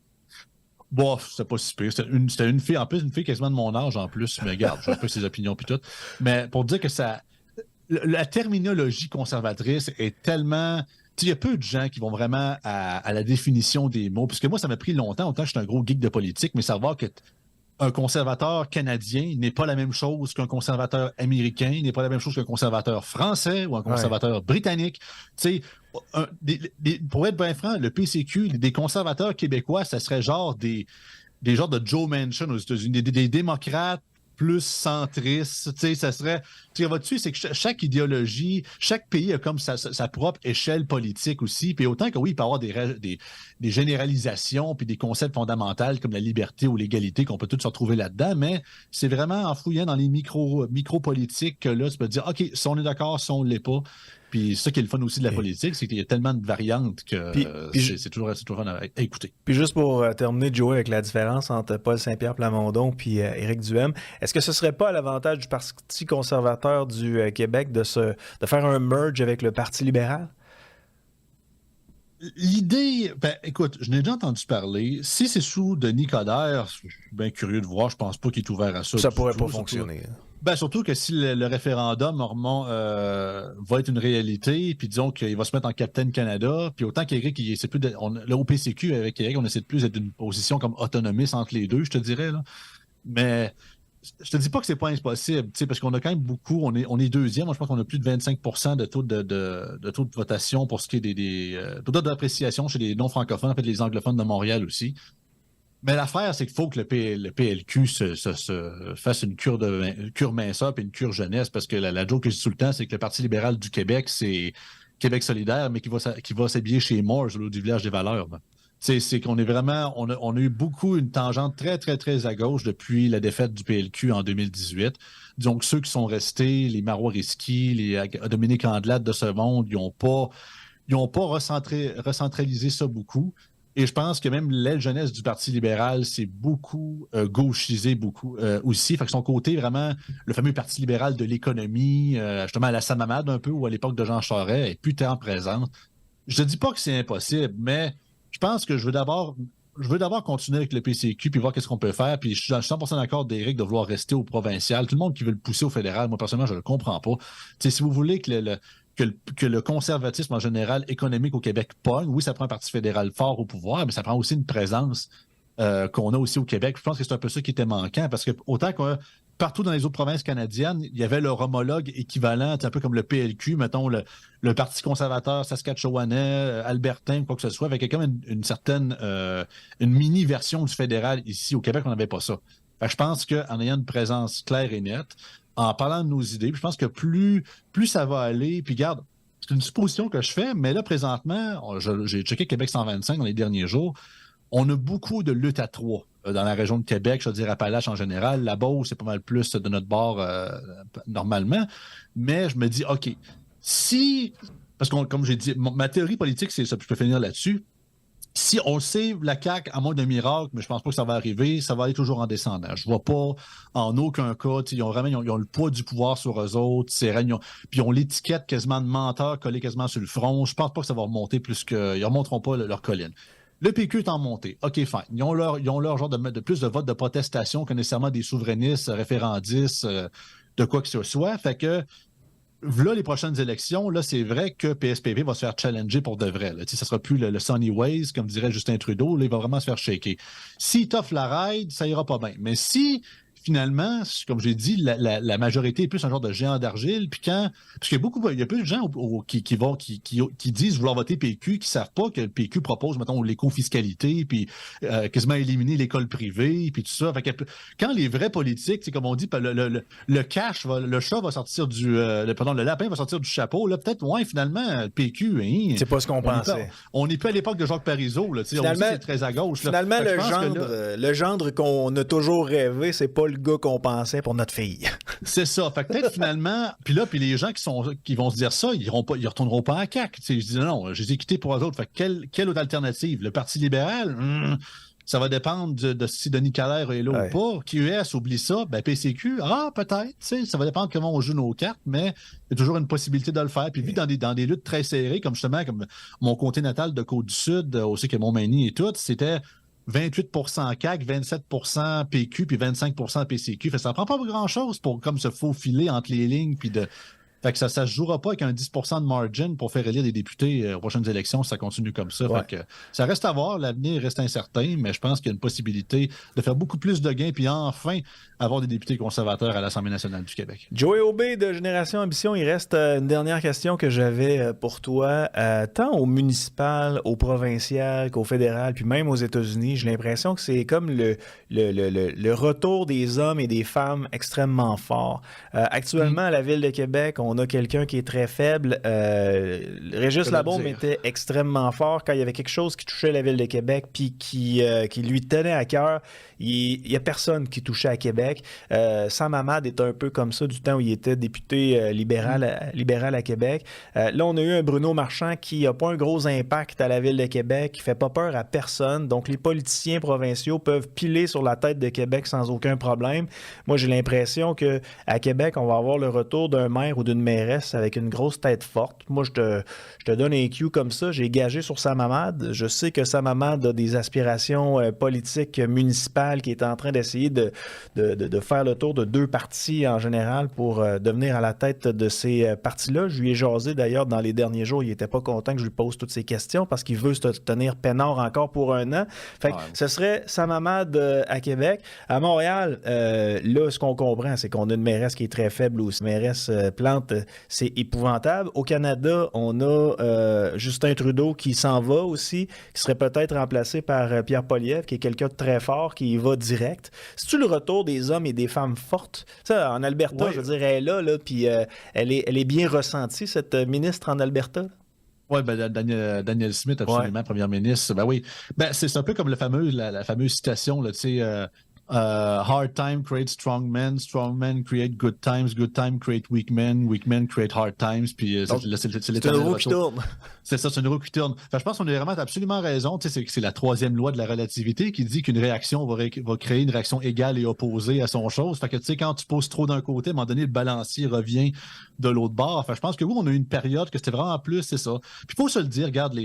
Bon, c'était pas si pire. C'était une fille, en plus, une fille quasiment de mon âge en plus. Mais regarde, je sais pas ses opinions puis tout. Mais pour dire que la terminologie conservatrice est tellement... Il y a peu de gens qui vont vraiment à la définition des mots. Puisque moi, ça m'a pris longtemps, autant que je suis un gros geek de politique, mais savoir que un conservateur canadien n'est pas la même chose qu'un conservateur américain, n'est pas la même chose qu'un conservateur français ou un conservateur britannique. Tu sais, pour être bien franc, le PCQ, des conservateurs québécois, ça serait genre des genres de Joe Manchin aux États-Unis, des démocrates plus centristes. Tu sais, ça serait... Tu sais, là-dessus, c'est que chaque idéologie, chaque pays a comme sa propre échelle politique aussi. Puis autant que oui, il peut y avoir des généralisations puis des concepts fondamentaux comme la liberté ou l'égalité qu'on peut tous se retrouver là-dedans, mais c'est vraiment en fouillant dans les micro-politiques que là, tu peux te dire, OK, si on est d'accord, si on ne l'est pas. Puis ça qui est le fun aussi de la politique, c'est qu'il y a tellement de variantes que c'est toujours fun à écouter. Puis juste pour terminer, Joey, avec la différence entre Paul Saint-Pierre Plamondon puis Éric Duhem, est-ce que ce serait pas à l'avantage du Parti conservateur du Québec de faire un merge avec le Parti libéral? L'idée, écoute, je n'ai déjà entendu parler. Si c'est sous Denis Coderre, je suis bien curieux de voir. Je pense pas qu'il est ouvert à ça. Ça pourrait pas fonctionner. Surtout que si le référendum va être une réalité, puis disons qu'il va se mettre en Capitaine Canada, puis autant qu'Éric, le OPCQ avec Éric, on essaie de plus d'être une position comme autonomiste entre les deux, je te dirais. Là. Mais je te dis pas que c'est pas impossible, parce qu'on a quand même beaucoup, on est deuxième, moi je pense qu'on a plus de 25% de taux de votation pour ce qui est des taux d'appréciation chez les non-francophones, en fait les anglophones de Montréal aussi. Mais l'affaire, c'est qu'il faut que le PLQ se fasse une cure minceur et une cure jeunesse, parce que la joke que je dis tout le temps, c'est que le Parti libéral du Québec, c'est Québec solidaire, mais qui va s'habiller chez Moores, du village des valeurs. Là. C'est qu'on est vraiment, on a eu une tangente très, très, très à gauche depuis la défaite du PLQ en 2018. Donc, ceux qui sont restés, les Marois Risky, les Dominique Andelade de ce monde, ils n'ont pas recentralisé ça beaucoup. Et je pense que même l'aile jeunesse du Parti libéral s'est beaucoup gauchisé aussi. Fait que son côté, vraiment, le fameux Parti libéral de l'économie, justement à la Sam Hamad un peu, ou à l'époque de Jean Charest, est plus tant présente. Je ne dis pas que c'est impossible, mais je pense que je veux d'abord continuer avec le PCQ puis voir qu'est-ce qu'on peut faire. Puis je suis 100% d'accord d'Éric de vouloir rester au provincial. Tout le monde qui veut le pousser au fédéral, moi personnellement, je ne le comprends pas. T'sais, si vous voulez que le conservatisme en général économique au Québec pogne, oui, ça prend un parti fédéral fort au pouvoir, mais ça prend aussi une présence qu'on a aussi au Québec. Je pense que c'est un peu ça qui était manquant, parce que autant que partout dans les autres provinces canadiennes, il y avait leur homologue équivalent, un peu comme le PLQ, mettons le Parti conservateur saskatchewanais, albertain, quoi que ce soit, avec quand même une certaine une mini-version du fédéral ici. Au Québec, on n'avait pas ça. Fait que je pense qu'en ayant une présence claire et nette, en parlant de nos idées, puis je pense que plus ça va aller, puis regarde, c'est une supposition que je fais, mais là, présentement, j'ai checké Québec 125 dans les derniers jours, on a beaucoup de lutte à trois dans la région de Québec, je veux dire Appalaches en général. La Beauce, c'est pas mal plus de notre bord normalement. Mais je me dis, OK, parce que comme j'ai dit, ma théorie politique, c'est ça, puis je peux finir là-dessus. Si on sait la CAQ, à moins d'un miracle, mais je pense pas que ça va arriver, ça va aller toujours en descendant. Je vois pas en aucun cas, ils ont le poids du pouvoir sur eux autres, puis ils ont l'étiquette quasiment de menteur collée quasiment sur le front. Je pense pas que ça va remonter plus que... Ils remonteront pas leur colline. Le PQ est en montée. OK, fine. Ils ont leur genre de plus de votes de protestation que nécessairement des souverainistes, référendistes, de quoi que ce soit. Fait que là, les prochaines élections, là, c'est vrai que PSPP va se faire challenger pour de vrai. Là. Ça ne sera plus le Sunny Ways, comme dirait Justin Trudeau. Là, il va vraiment se faire shaker. S'il t'offre la ride, ça ira pas bien. Mais si, finalement, comme j'ai dit, la majorité est plus un genre de géant d'argile, puis parce qu'il y a plus de gens qui disent vouloir voter PQ, qui savent pas que le PQ propose, mettons, l'éco-fiscalité, puis quasiment éliminer l'école privée, puis tout ça. Fait que, quand les vrais politiques, c'est comme on dit, le cash, le chat va sortir le lapin va sortir du chapeau, là, peut-être, ouais, finalement, le PQ, hein, c'est pas ce qu'on pensait. On n'est plus à l'époque de Jacques Parizeau, là, finalement, on dit c'est très à gauche. Là. Finalement, le gendre qu'on a toujours rêvé, c'est pas le gars qu'on pensait pour notre fille. C'est ça. Fait que peut-être finalement, puis les gens qui vont se dire ça, ils retourneront pas à la CAQ. Je dis non, je les ai quittés pour eux autres. Fait que quelle autre alternative? Le Parti libéral? Ça va dépendre de si Denis Coderre est là ou pas. QS, oublie ça. Ben, PCQ, peut-être. Ça va dépendre comment on joue nos cartes, mais il y a toujours une possibilité de le faire. Puis, vu dans des luttes très serrées, comme mon comté natal de Côte-du-Sud, aussi que Montmagny et tout, c'était 28% CAQ, 27% PQ, puis 25% PCQ. Fait que ça ne prend pas grand-chose pour comme se faufiler entre les lignes, puis de... Fait que ça ne se jouera pas avec un 10% de margin pour faire élire des députés aux prochaines élections si ça continue comme ça. Ouais. Fait que ça reste à voir, l'avenir reste incertain, mais je pense qu'il y a une possibilité de faire beaucoup plus de gains puis enfin avoir des députés conservateurs à l'Assemblée nationale du Québec. Joey Aubé de Génération Ambition, il reste une dernière question que j'avais pour toi. Tant au municipal, au provincial qu'au fédéral, puis même aux États-Unis, j'ai l'impression que c'est comme le retour des hommes et des femmes extrêmement forts. Actuellement, à la Ville de Québec, on a quelqu'un qui est très faible. Régis Labaume était extrêmement fort quand il y avait quelque chose qui touchait la Ville de Québec puis qui lui tenait à cœur. Il n'y a personne qui touchait à Québec. Sam Hamad est un peu comme ça du temps où il était député libéral à Québec. Là, on a eu un Bruno Marchand qui n'a pas un gros impact à la Ville de Québec, qui ne fait pas peur à personne. Donc, les politiciens provinciaux peuvent piler sur la tête de Québec sans aucun problème. Moi, j'ai l'impression qu'à Québec, on va avoir le retour d'un maire ou d'une mairesse avec une grosse tête forte. Moi, je te donne un cue comme ça. J'ai gagé sur Sam Hamad. Je sais que Sam Hamad a des aspirations politiques municipales qui est en train d'essayer de faire le tour de 2 partis en général pour devenir à la tête de ces partis-là. Je lui ai jasé d'ailleurs dans les derniers jours. Il n'était pas content que je lui pose toutes ces questions parce qu'il veut se tenir peinard encore pour 1 an. Fait que ce serait Sam Hamad à Québec. À Montréal, là, ce qu'on comprend, c'est qu'on a une mairesse qui est très faible aussi. Mairesse Plante, c'est épouvantable. Au Canada, on a Justin Trudeau qui s'en va aussi, qui serait peut-être remplacé par Pierre Poilievre, qui est quelqu'un de très fort, qui va direct. C'est-tu le retour des hommes et des femmes fortes? Ça, en Alberta, je veux dire, elle est là, puis elle est bien ressentie, cette ministre en Alberta. Oui, Daniel Smith, absolument, première ministre. Ben oui. Ben, c'est un peu comme la fameuse citation, là, tu sais, hard time create strong men create good times create weak men create hard times. Puis c'est une roue qui tourne. C'est ça, c'est une roue qui tourne. Enfin, je pense qu'on a vraiment absolument raison. Tu sais, c'est la 3e loi de la relativité qui dit qu'une réaction va créer une réaction égale et opposée à son chose. Fait que tu sais, quand tu poses trop d'un côté, à un moment donné, le balancier revient de l'autre bord. Enfin, je pense que oui, on a eu une période que c'était vraiment plus, c'est ça. Puis il faut se le dire, regarde,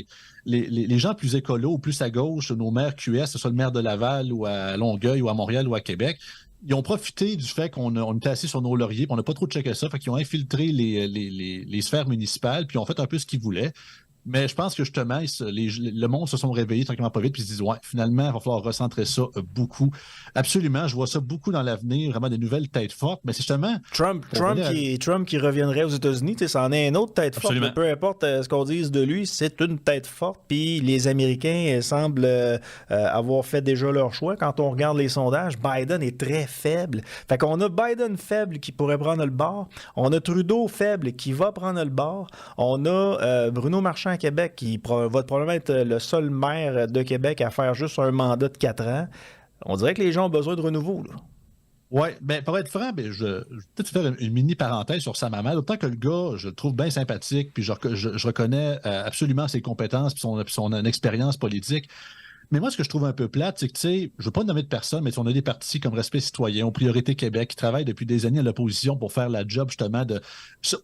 les gens plus écolos ou plus à gauche, nos maires QS, que ce soit le maire de Laval ou à Longueuil ou à Montréal ou à Québec, ils ont profité du fait qu'on était assis sur nos lauriers, puis on n'a pas trop checké ça, fait qu'ils ont infiltré les sphères municipales, puis ils ont fait un peu ce qu'ils voulaient. Mais je pense que justement, le monde se sont réveillés tranquillement pas vite, puis ils se disent, ouais, finalement, il va falloir recentrer ça beaucoup. Absolument, je vois ça beaucoup dans l'avenir, vraiment des nouvelles têtes fortes, mais c'est justement... Trump qui reviendrait aux États-Unis, ça en est une autre tête forte, mais peu importe ce qu'on dise de lui, c'est une tête forte, puis les Américains semblent avoir fait déjà leur choix. Quand on regarde les sondages, Biden est très faible. Fait qu'on a Biden faible qui pourrait prendre le bord, on a Trudeau faible qui va prendre le bord, on a Bruno Marchand à Québec, qui va probablement être le seul maire de Québec à faire juste un mandat de 4 ans. On dirait que les gens ont besoin de renouveau. Oui, bien, pour être franc, je vais peut-être faire une mini parenthèse sur Sam Hamad. Autant que le gars, je le trouve bien sympathique, puis je reconnais absolument ses compétences puis son expérience politique. Mais moi, ce que je trouve un peu plate, c'est que, tu sais, je ne veux pas nommer de personne, mais on a des partis comme Respect citoyen, ou Priorité Québec, qui travaillent depuis des années à l'opposition pour faire la job, justement, de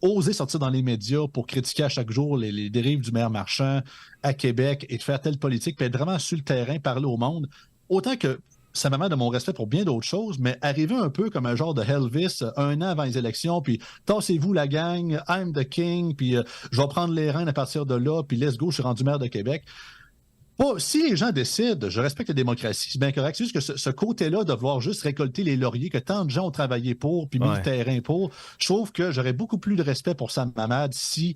oser sortir dans les médias pour critiquer à chaque jour les dérives du maire Marchand à Québec et de faire telle politique, puis être vraiment sur le terrain, parler au monde. Autant que ça m'amène de mon respect pour bien d'autres choses, mais arriver un peu comme un genre de Elvis 1 an avant les élections, puis tassez-vous la gang, I'm the king, puis je vais prendre les rênes à partir de là, puis let's go, je suis rendu maire de Québec. Oh, si les gens décident, je respecte la démocratie, c'est bien correct. C'est juste que ce côté-là de vouloir juste récolter les lauriers que tant de gens ont travaillé pour, puis mis le terrain pour, je trouve que j'aurais beaucoup plus de respect pour Sam Hamad si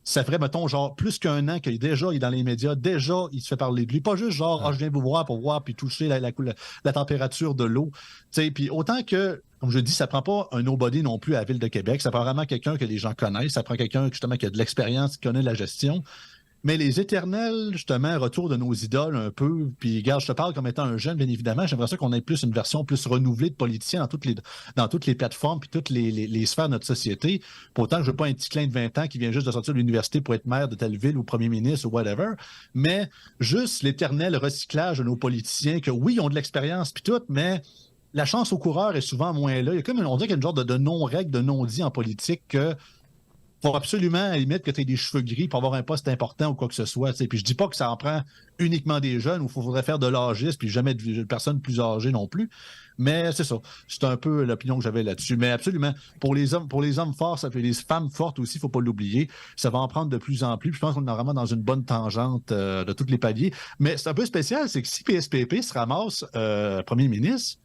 ça ferait, mettons, genre plus qu'1 an qu'il déjà il est dans les médias, déjà il se fait parler de lui. Pas juste genre, je viens vous voir pour voir, puis toucher la température de l'eau. Puis autant que, comme je dis, ça prend pas un nobody non plus à la Ville de Québec, ça prend vraiment quelqu'un que les gens connaissent, ça prend quelqu'un justement qui a de l'expérience, qui connaît la gestion. Mais les éternels, justement, retour de nos idoles un peu, puis regarde, je te parle comme étant un jeune, bien évidemment, j'aimerais ça qu'on ait plus une version plus renouvelée de politiciens dans toutes les plateformes puis toutes les sphères de notre société. Pour autant que je veux pas un petit clin de 20 ans qui vient juste de sortir de l'université pour être maire de telle ville ou premier ministre ou whatever, mais juste l'éternel recyclage de nos politiciens que, oui, ils ont de l'expérience puis tout, mais la chance au coureur est souvent moins là. Il y a comme, on dirait qu'il y a une genre de non-règle, de non-dit en politique que faut absolument, à la limite, que tu aies des cheveux gris pour avoir un poste important ou quoi que ce soit. T'sais. Puis je dis pas que ça en prend uniquement des jeunes ou il faudrait faire de l'âgisme puis jamais de personnes plus âgées non plus. Mais c'est ça. C'est un peu l'opinion que j'avais là-dessus. Mais absolument, pour les hommes forts, ça fait les femmes fortes aussi, il faut pas l'oublier. Ça va en prendre de plus en plus. Puis je pense qu'on est vraiment dans une bonne tangente de tous les paliers. Mais c'est un peu spécial, c'est que si PSPP se ramasse premier ministre,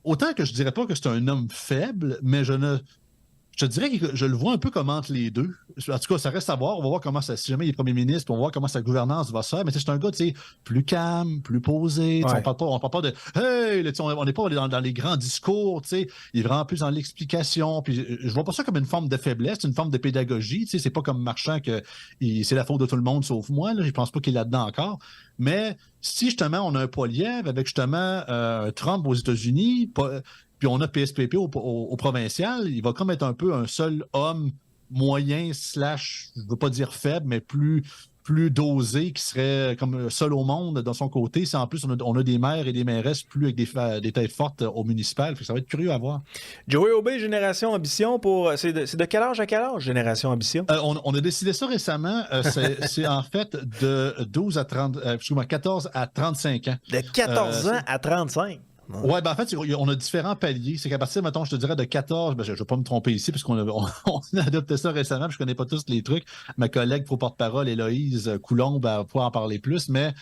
autant que je dirais pas que c'est un homme faible, mais je ne Je te dirais que je le vois un peu comme entre les deux. En tout cas, ça reste à voir. On va voir comment ça, si jamais il est premier ministre, on va voir comment sa gouvernance va se faire. Mais c'est un gars, plus calme, plus posé. Ouais. On parle pas de hey, là, on n'est pas dans les grands discours. Il est vraiment plus dans l'explication. Puis je vois pas ça comme une forme de faiblesse, une forme de pédagogie. C'est pas comme Marchand que c'est la faute de tout le monde sauf moi. Là. Je pense pas qu'il est là-dedans encore. Mais si justement on a un poids lièvre avec justement Trump aux États-Unis, puis on a PSPP au provincial, il va comme être un peu un seul homme moyen / je ne veux pas dire faible, mais plus dosé, qui serait comme seul au monde dans son côté. C'est en plus, on a des maires et des mairesses plus avec des têtes fortes au municipal. Ça va être curieux à voir. Joey Aubé, Génération Ambition, c'est de quel âge à quel âge, Génération Ambition? On a décidé ça récemment. C'est en fait de 14 à 35 ans. De 14 ans à 35? Oui, en fait, on a différents paliers. C'est qu'à partir, mettons, je te dirais de 14, je ne vais pas me tromper ici, parce qu'on a adopté ça récemment, puis je ne connais pas tous les trucs. Ma collègue pro-porte-parole, Héloïse Coulombe, va pouvoir en parler plus, mais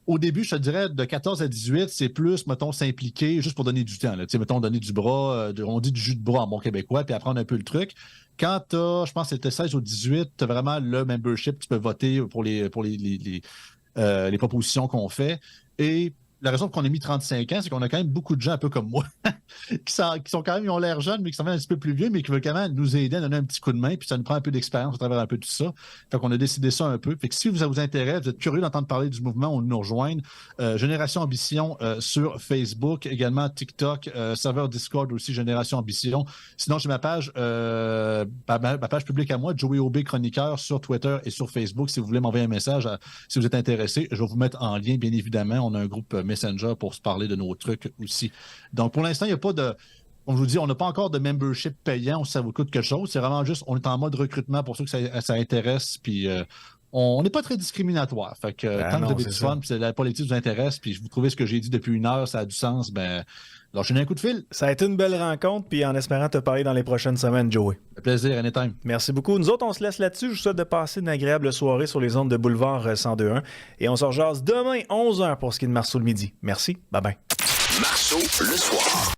au début, je te dirais, de 14 à 18, c'est plus, mettons, s'impliquer juste pour donner du temps. Là. Mettons, donner du bras, on dit du jus de bras en bon québécois, puis apprendre un peu le truc. Quand tu as, je pense que c'était 16 ou 18, tu as vraiment le membership, tu peux voter pour les propositions qu'on fait. Et la raison pour qu'on ait mis 35 ans, c'est qu'on a quand même beaucoup de gens un peu comme moi qui sont quand même, ils ont l'air jeunes, mais qui sont un petit peu plus vieux, mais qui veulent quand même nous aider à donner un petit coup de main, puis ça nous prend un peu d'expérience à travers un peu tout ça. Fait qu'on a décidé ça un peu. Fait que si ça vous intéresse, vous êtes curieux d'entendre parler du mouvement, on nous rejoindre. Génération Ambition sur Facebook, également TikTok, serveur Discord aussi, Génération Ambition. Sinon, j'ai ma page publique à moi, Joey Aubé Chroniqueur, sur Twitter et sur Facebook. Si vous voulez m'envoyer un message, si vous êtes intéressé, je vais vous mettre en lien, bien évidemment. On a un groupe Messenger pour se parler de nos trucs aussi. Donc, pour l'instant, il n'y a pas de... Comme je vous dis, on n'a pas encore de membership payant où ça vous coûte quelque chose. C'est vraiment juste, on est en mode recrutement pour ceux que ça intéresse. Puis, on n'est pas très discriminatoire. Fait que tant que vous avez du fun, puis la politique vous intéresse, puis vous trouvez ce que j'ai dit depuis 1 heure, ça a du sens, lâchez-nous un coup de fil. Ça a été une belle rencontre, puis en espérant te parler dans les prochaines semaines, Joey. Un plaisir, anytime. Merci beaucoup. Nous autres, on se laisse là-dessus. Je vous souhaite de passer une agréable soirée sur les ondes de Boulevard 102.1. Et on se rejase demain, 11h, pour ce qui est de Marceau le midi. Merci. Bye-bye. Marceau le soir.